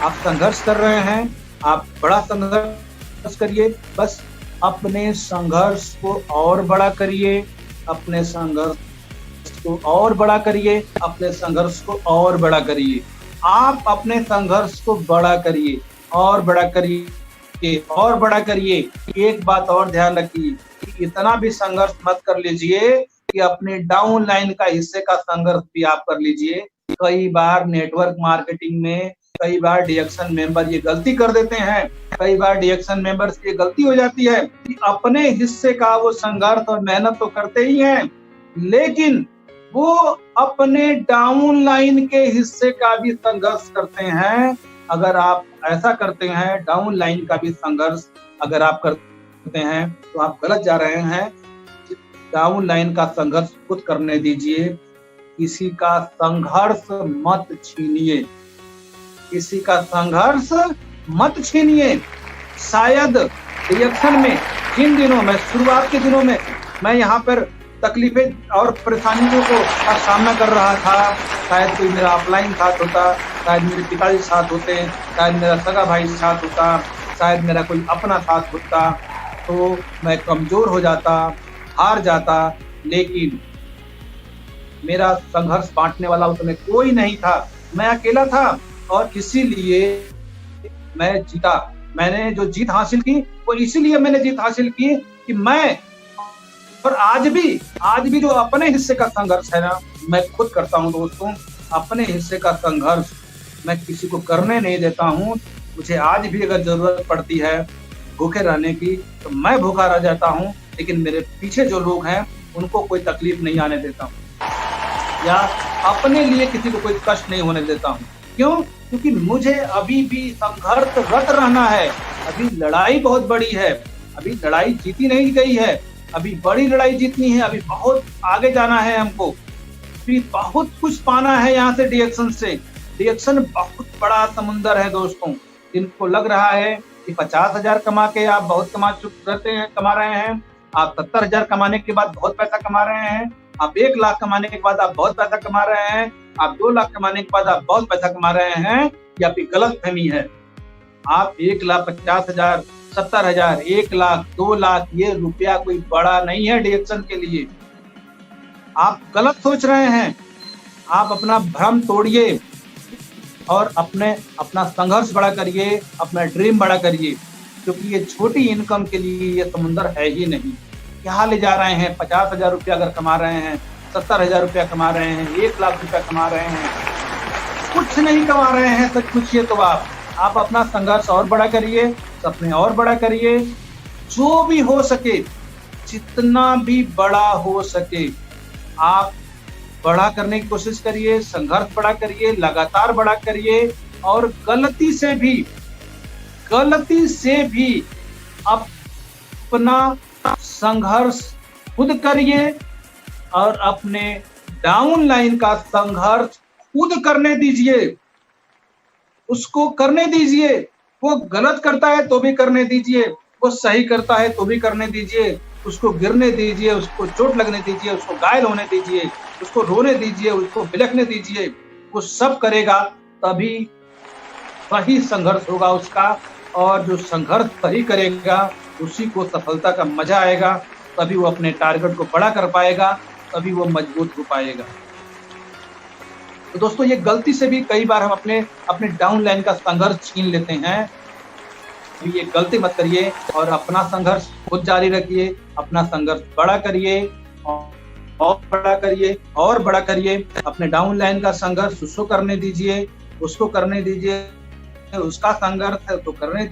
आप संघर्ष कर रहे हैं, आप बड़ा संघर्ष करिए। बस अपने संघर्ष को और बड़ा करिए, अपने संघर्ष को और बड़ा करिए, अपने संघर्ष को और बड़ा करिए। आप अपने संघर्ष को बड़ा करिए और बड़ा करिए और बड़ा करिए। एक बात और ध्यान रखिए कि इतना भी संघर्ष मत कर लीजिए कि अपने डाउन लाइन का हिस्से का संघर्ष भी आप कर लीजिए। कई बार नेटवर्क मार्केटिंग में कई बार डिएक्शन मेंबर ये गलती कर देते हैं, कई बार डिएक्शन मेंबर्स की गलती हो जाती है कि अपने हिस्से का वो संघर्ष और मेहनत तो करते ही हैं, लेकिन वो अपने डाउन लाइन के हिस्से का भी संघर्ष करते हैं। अगर आप ऐसा करते हैं, डाउन लाइन का भी संघर्ष अगर आप करते हैं तो आप गलत जा रहे हैं। डाउन लाइन का संघर्ष खुद करने दीजिए, किसी का संघर्ष मत छीनिए, किसी का संघर्ष मत छीनिए। शायद रिएक्शन में जिन दिनों में, शुरुआत के दिनों में मैं यहाँ पर तकलीफें और परेशानियों को का सामना कर रहा था, शायद कोई मेरा ऑफलाइन साथ होता, शायद मेरे पिताजी साथ होते, शायद मेरा सगा भाई साथ होता, शायद मेरा कोई अपना साथ होता, तो मैं कमजोर हो जाता, हार जाता। लेकिन मेरा संघर्ष बांटने वाला उसमें कोई नहीं था, मैं अकेला था, और इसीलिए मैं जीता। मैंने जो जीत हासिल की वो इसीलिए मैंने जीत हासिल की कि मैं और आज भी जो अपने हिस्से का संघर्ष है ना, मैं खुद करता हूँ दोस्तों। अपने हिस्से का संघर्ष मैं किसी को करने नहीं देता हूँ। मुझे आज भी अगर जरूरत पड़ती है भूखे रहने की तो मैं भूखा रह जाता हूँ, लेकिन मेरे पीछे जो लोग हैं उनको कोई तकलीफ नहीं आने देता हूँ, या अपने लिए किसी को कोई कष्ट नहीं होने देता हूँ। क्यों? क्योंकि मुझे अभी भी संघर्षरत रहना है। अभी लड़ाई बहुत बड़ी है, अभी लड़ाई जीती नहीं गई है, अभी बड़ी लड़ाई जीतनी है, अभी बहुत आगे जाना है हमको, अभी बहुत कुछ पाना है यहाँ से डीएक्शन से। डीएक्शन बहुत बड़ा समुंदर है दोस्तों। जिनको लग रहा है कि 50,000 कमा के आप बहुत कमा रहे हैं, आप 70,000 कमाने के बाद बहुत पैसा कमा रहे हैं, आप 1 लाख कमाने के बाद आप बहुत पैसा कमा रहे हैं, आप 2 लाख कमाने के बाद आप बहुत पैसा कमा रहे हैं, ये आपकी गलत फहमी है। आप 1,50,000, 70,000, 1 लाख, 2 लाख, ये रुपया कोई बड़ा नहीं है डीएक्शन के लिए। आप गलत सोच रहे हैं। आप अपना भ्रम तोड़िए और अपना संघर्ष बड़ा करिए, अपना ड्रीम बड़ा करिए, क्योंकि ये छोटी इनकम के लिए ये समुंदर है ही नहीं। क्या ले जा रहे हैं? 50,000 रुपया अगर कमा रहे हैं, 70,000 रुपया कमा रहे हैं, 1 लाख रुपया कमा रहे हैं, कुछ नहीं कमा रहे हैं। सच पूछिए तो आप अपना संघर्ष और बड़ा करिए, सपने और बड़ा करिए, जो भी हो सके, जितना भी बड़ा हो सके आप बड़ा करने की कोशिश करिए, संघर्ष बड़ा करिए, लगातार बड़ा करिए, और गलती से भी अपना संघर्ष खुद करिए और अपने डाउन लाइन का संघर्ष खुद करने दीजिए, उसको करने दीजिए। वो गलत करता है तो भी करने दीजिए, वो सही करता है तो भी करने दीजिए, उसको गिरने दीजिए, उसको चोट लगने दीजिए, उसको घायल होने दीजिए, उसको रोने दीजिए, उसको बिलखने दीजिए। वो सब करेगा तभी सही संघर्ष होगा उसका, और जो संघर्ष सही करेगा उसी को सफलता का मजा आएगा, तभी वो अपने टारगेट को बड़ा कर पाएगा, तभी वो मजबूत हो पाएगा। तो दोस्तों, ये गलती से भी कई बार हम अपने डाउन लाइन का संघर्ष छीन लेते हैं। ये गलती मत करिए और अपना संघर्ष खुद जारी रखिए, अपना संघर्ष बड़ा करिए और बड़ा करिए और बड़ा करिए। अपने डाउन लाइन का संघर्ष उसको करने दीजिए, उसका संघर्ष है तो करने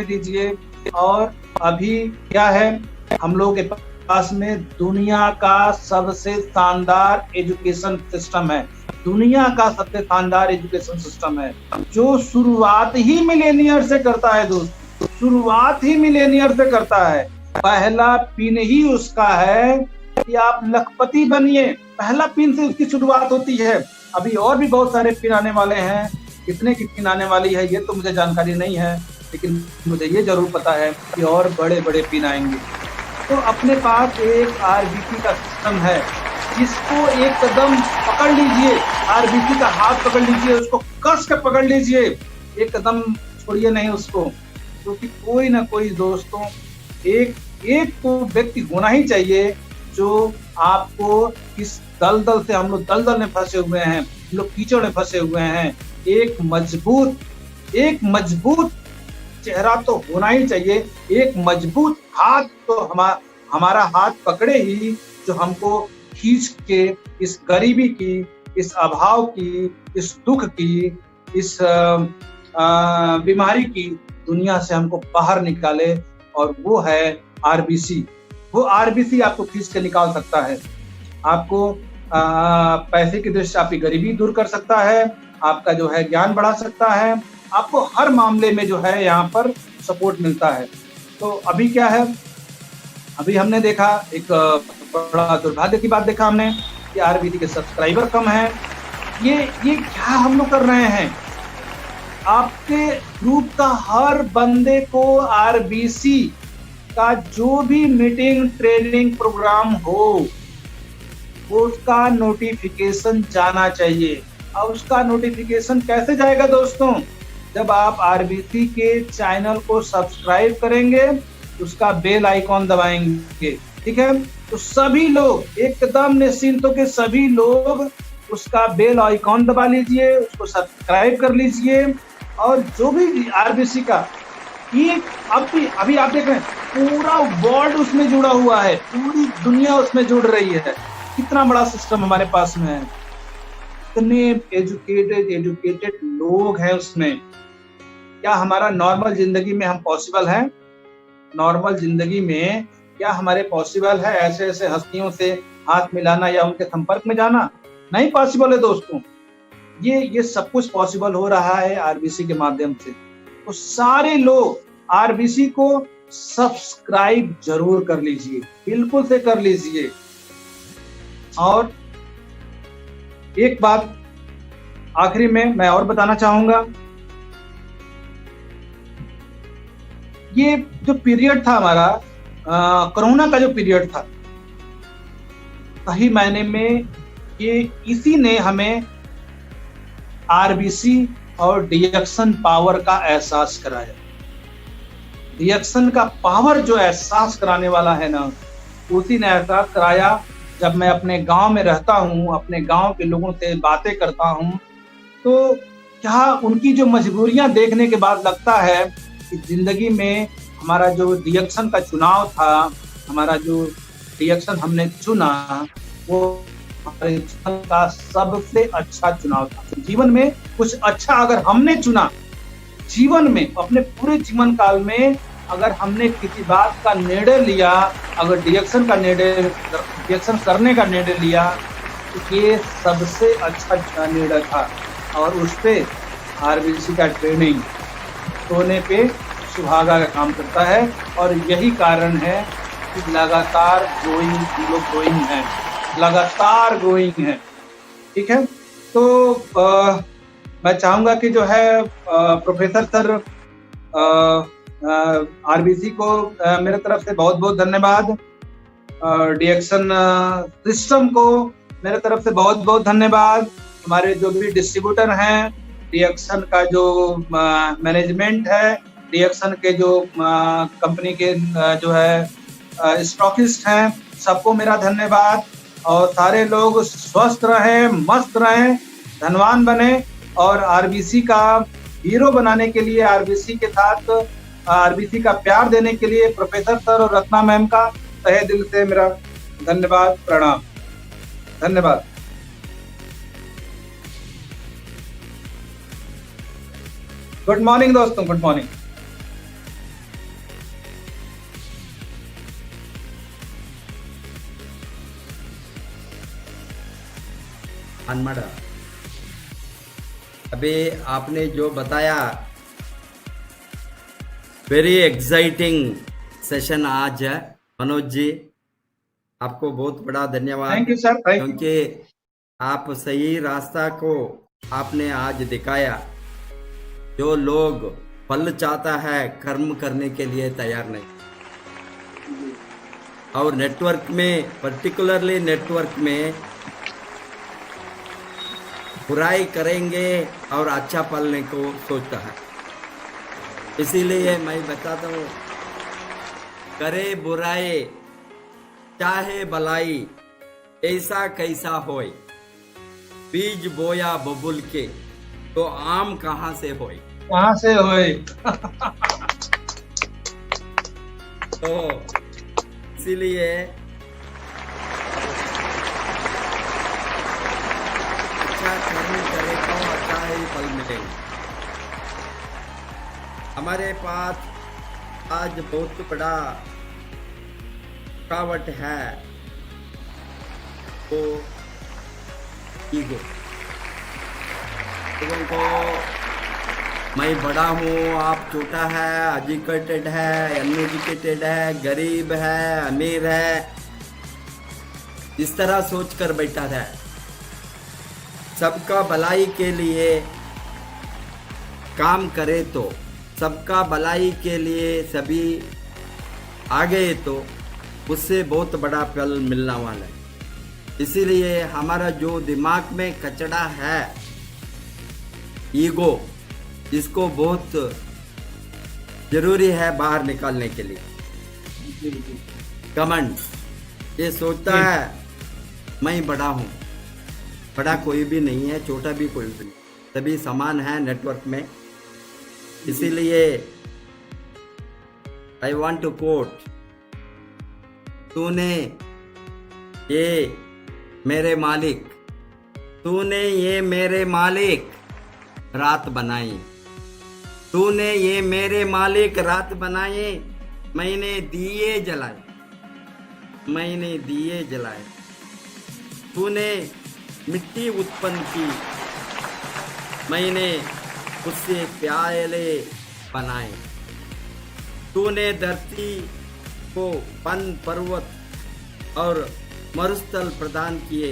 दीजिए। और अभी क्या है, हम लोग के पास में दुनिया का सबसे शानदार एजुकेशन सिस्टम है, दुनिया का सबसे शानदार एजुकेशन सिस्टम है, जो शुरुआत ही मिलेनियर से करता है दोस्तों, शुरुआत ही मिलेनियर से करता है। पहला पिन ही उसका है कि आप लखपति बनिए, पहला पिन से उसकी शुरुआत होती है। अभी और भी बहुत सारे पिन आने वाले हैं, कितने की पिन आने वाली है ये तो मुझे जानकारी नहीं है, लेकिन मुझे ये जरूर पता है कि और बड़े बड़े पिन आएंगे। तो अपने पास एक आरबीसी का सिस्टम है, इसको एक कदम पकड़ लीजिए, आरबीसी का हाथ पकड़ लीजिए, उसको कस कर पकड़ लीजिए, एक कदम छोड़िए नहीं उसको, क्योंकि कोई ना कोई दोस्तों एक तो व्यक्ति होना ही चाहिए जो आपको इस दलदल से, हम लोग दलदल में फंसे हुए हैं, हम लोग कीचड़ में फंसे हुए हैं, एक मजबूत चेहरा तो होना ही चाहिए, एक मजबूत हाथ तो हमारा हाथ पकड़े ही, जो हमको खींच के इस गरीबी की, इस अभाव की, इस दुख की, इस बीमारी की दुनिया से हमको बाहर निकाले, और वो है आरबीसी। वो आरबीसी आपको खींच के निकाल सकता है, आपको पैसे की दृष्टि से आपकी गरीबी दूर कर सकता है, आपका जो है ज्ञान बढ़ा सकता है, आपको हर मामले में जो है यहाँ पर सपोर्ट मिलता है। तो अभी क्या है, अभी हमने देखा एक बड़ा दुर्भाग्य की बात देखा हमने कि आरबीसी के सब्सक्राइबर कम हैं। ये क्या हम लोग कर रहे हैं? आपके ग्रुप का हर बंदे को आरबीसी का जो भी मीटिंग, ट्रेनिंग, प्रोग्राम हो, उसका नोटिफिकेशन जाना चाहिए। अब उसका नोटिफिकेशन कैसे जाएगा दोस्तों? जब आप आरबीसी के चैनल को सब्सक्राइब करेंगे, उसका बेल आइकॉन दबाएंगे, ठीक है? तो सभी लोग एकदम निश्चिंत होकर सभी लोग उसका बेल आइकॉन दबा लीजिए, उसको सब्सक्राइब कर लीजिए, और जो भी आरबीसी का एक अभी आप देख रहे हैं पूरा वर्ल्ड उसमें जुड़ा हुआ है, पूरी दुनिया उसमें जुड़ रही है। कितना बड़ा सिस्टम हमारे पास में है, इतने एजुकेटेड लोग हैं उसमें। क्या हमारा नॉर्मल जिंदगी में हम पॉसिबल है? नॉर्मल जिंदगी में क्या हमारे पॉसिबल है ऐसे ऐसे हस्तियों से हाथ मिलाना या उनके संपर्क में जाना? नहीं पॉसिबल है दोस्तों। ये सब कुछ पॉसिबल हो रहा है आरबीसी के माध्यम से। तो सारे लोग आरबीसी को सब्सक्राइब जरूर कर लीजिए, बिल्कुल से कर लीजिए। और एक बात आखिरी में मैं और बताना चाहूंगा, ये जो पीरियड था हमारा कोरोना का जो पीरियड था, सही मायने में ये इसी ने हमें आरबीसी और रिएक्शन पावर का एहसास कराया। रिएक्शन का पावर जो एहसास कराने वाला है ना, उसी ने एहसास कराया। जब मैं अपने गांव में रहता हूं, अपने गांव के लोगों से बातें करता हूं, तो क्या उनकी जो मजबूरियां देखने के बाद लगता है कि जिंदगी में हमारा जो रिएक्शन का चुनाव था, हमारा जो रिएक्शन हमने चुना, वो हमारे जीवन का सबसे अच्छा चुनाव था। जीवन में कुछ अच्छा अगर हमने चुना, जीवन में अपने पूरे जीवन काल में अगर हमने किसी बात का निर्णय लिया, अगर रिएक्शन करने का निर्णय लिया, तो ये सबसे अच्छा निर्णय था। और उस पे आरबीसी का ट्रेनिंग सोने पे सुहागा का काम करता है। और यही कारण है कि लगातार ग्रोइंग है, लगातार ग्रोइंग है। ठीक है, तो मैं चाहूंगा कि जो है प्रोफेसर सर आरबीसी को मेरे तरफ से बहुत बहुत धन्यवाद। रिएक्शन सिस्टम को मेरे तरफ से बहुत बहुत धन्यवाद। हमारे जो भी डिस्ट्रीब्यूटर हैं, रिएक्शन का जो मैनेजमेंट है, रिएक्शन के जो कंपनी के जो है स्टॉकिस्ट हैं, सबको मेरा धन्यवाद। और सारे लोग स्वस्थ रहें, मस्त रहें, धनवान बने। और आरबीसी का हीरो बनाने के लिए, आरबीसी के साथ आरबीसी का प्यार देने के लिए प्रोफेसर सर और रत्ना मैम का तहे दिल से मेरा धन्यवाद, प्रणाम, धन्यवाद। गुड मॉर्निंग दोस्तों, गुड मॉर्निंग। अनमड़ा, अभी आपने जो बताया, वेरी एक्साइटिंग सेशन आज है मनोज जी, आपको बहुत बड़ा धन्यवाद। Thank you sir, thank you. क्योंकि आप सही रास्ता को आपने आज दिखाया। जो लोग फल चाहता है, कर्म करने के लिए तैयार नहीं। और नेटवर्क में, पर्टिकुलरली नेटवर्क में बुराई करेंगे और अच्छा पालने को सोचता है। इसीलिए मैं बताता हूँ, करे बुराई चाहे भलाई, ऐसा कैसा होए, बीज बोया बबुल के तो आम कहाँ से होए। कहाँ से होए। तो इसीलिए अच्छा कर्म करे तो अच्छा ही फल मिलेगा। हमारे पास आज बहुत बड़ा रुकावट है, तो ईगो। लोगों को मैं बड़ा हूँ, आप छोटा है, एजुकेटेड है, अनएजुकेटेड है, गरीब है, अमीर है, इस तरह सोच कर बैठा है। सबका भलाई के लिए काम करे तो, सबका भलाई के लिए सभी आ गए तो उससे बहुत बड़ा फल मिलने वाला है। इसीलिए हमारा जो दिमाग में कचड़ा है, ईगो, इसको बहुत जरूरी है बाहर निकालने के लिए। घमंड, ये सोचता है मैं बड़ा हूँ। बड़ा कोई भी नहीं है, छोटा भी कोई भी नहीं, सभी समान है नेटवर्क में। इसीलिए I want to quote. तूने ये मेरे मालिक, तूने ये मेरे मालिक रात बनाई, तूने ये मेरे मालिक रात बनाए, मैंने दिए जलाए, मैंने दिए जलाए। तूने मिट्टी उत्पन्न की, मैंने उससे प्याले बनाए। तूने धरती को वन पर्वत और मरुस्थल प्रदान किए,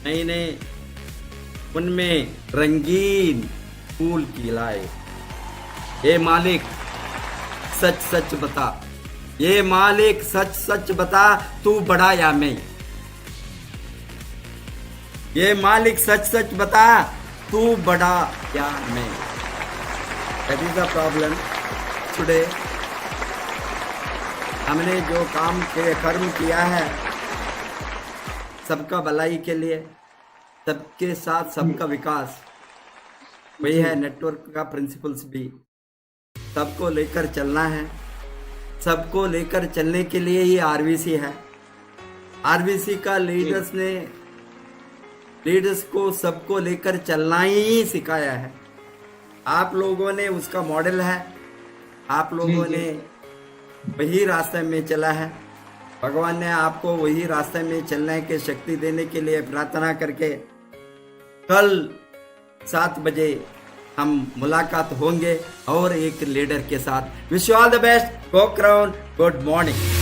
मैंने उनमें रंगीन फूल खिलाए। ये मालिक सच सच बता, ये मालिक सच सच बता, तू बड़ा या मैं? ये मालिक सच सच बता, तू बड़ा या मैं? That is the problem today. हमने जो कर्म किया है सबका भलाई के लिए, सबके साथ सबका विकास, वही है नेटवर्क का प्रिंसिपल्स भी। सबको लेकर चलना है, सबको लेकर चलने के लिए ये आरबीसी है। आरबीसी का लीडर्स को सबको लेकर चलना ही सिखाया है। आप लोगों ने उसका मॉडल है, आप लोगों ने वही रास्ते में चला है। भगवान ने आपको वही रास्ते में चलने की शक्ति देने के लिए प्रार्थना करके कल 7 बजे हम मुलाकात होंगे और एक लीडर के साथ। Wish you all the best, go crown, good morning.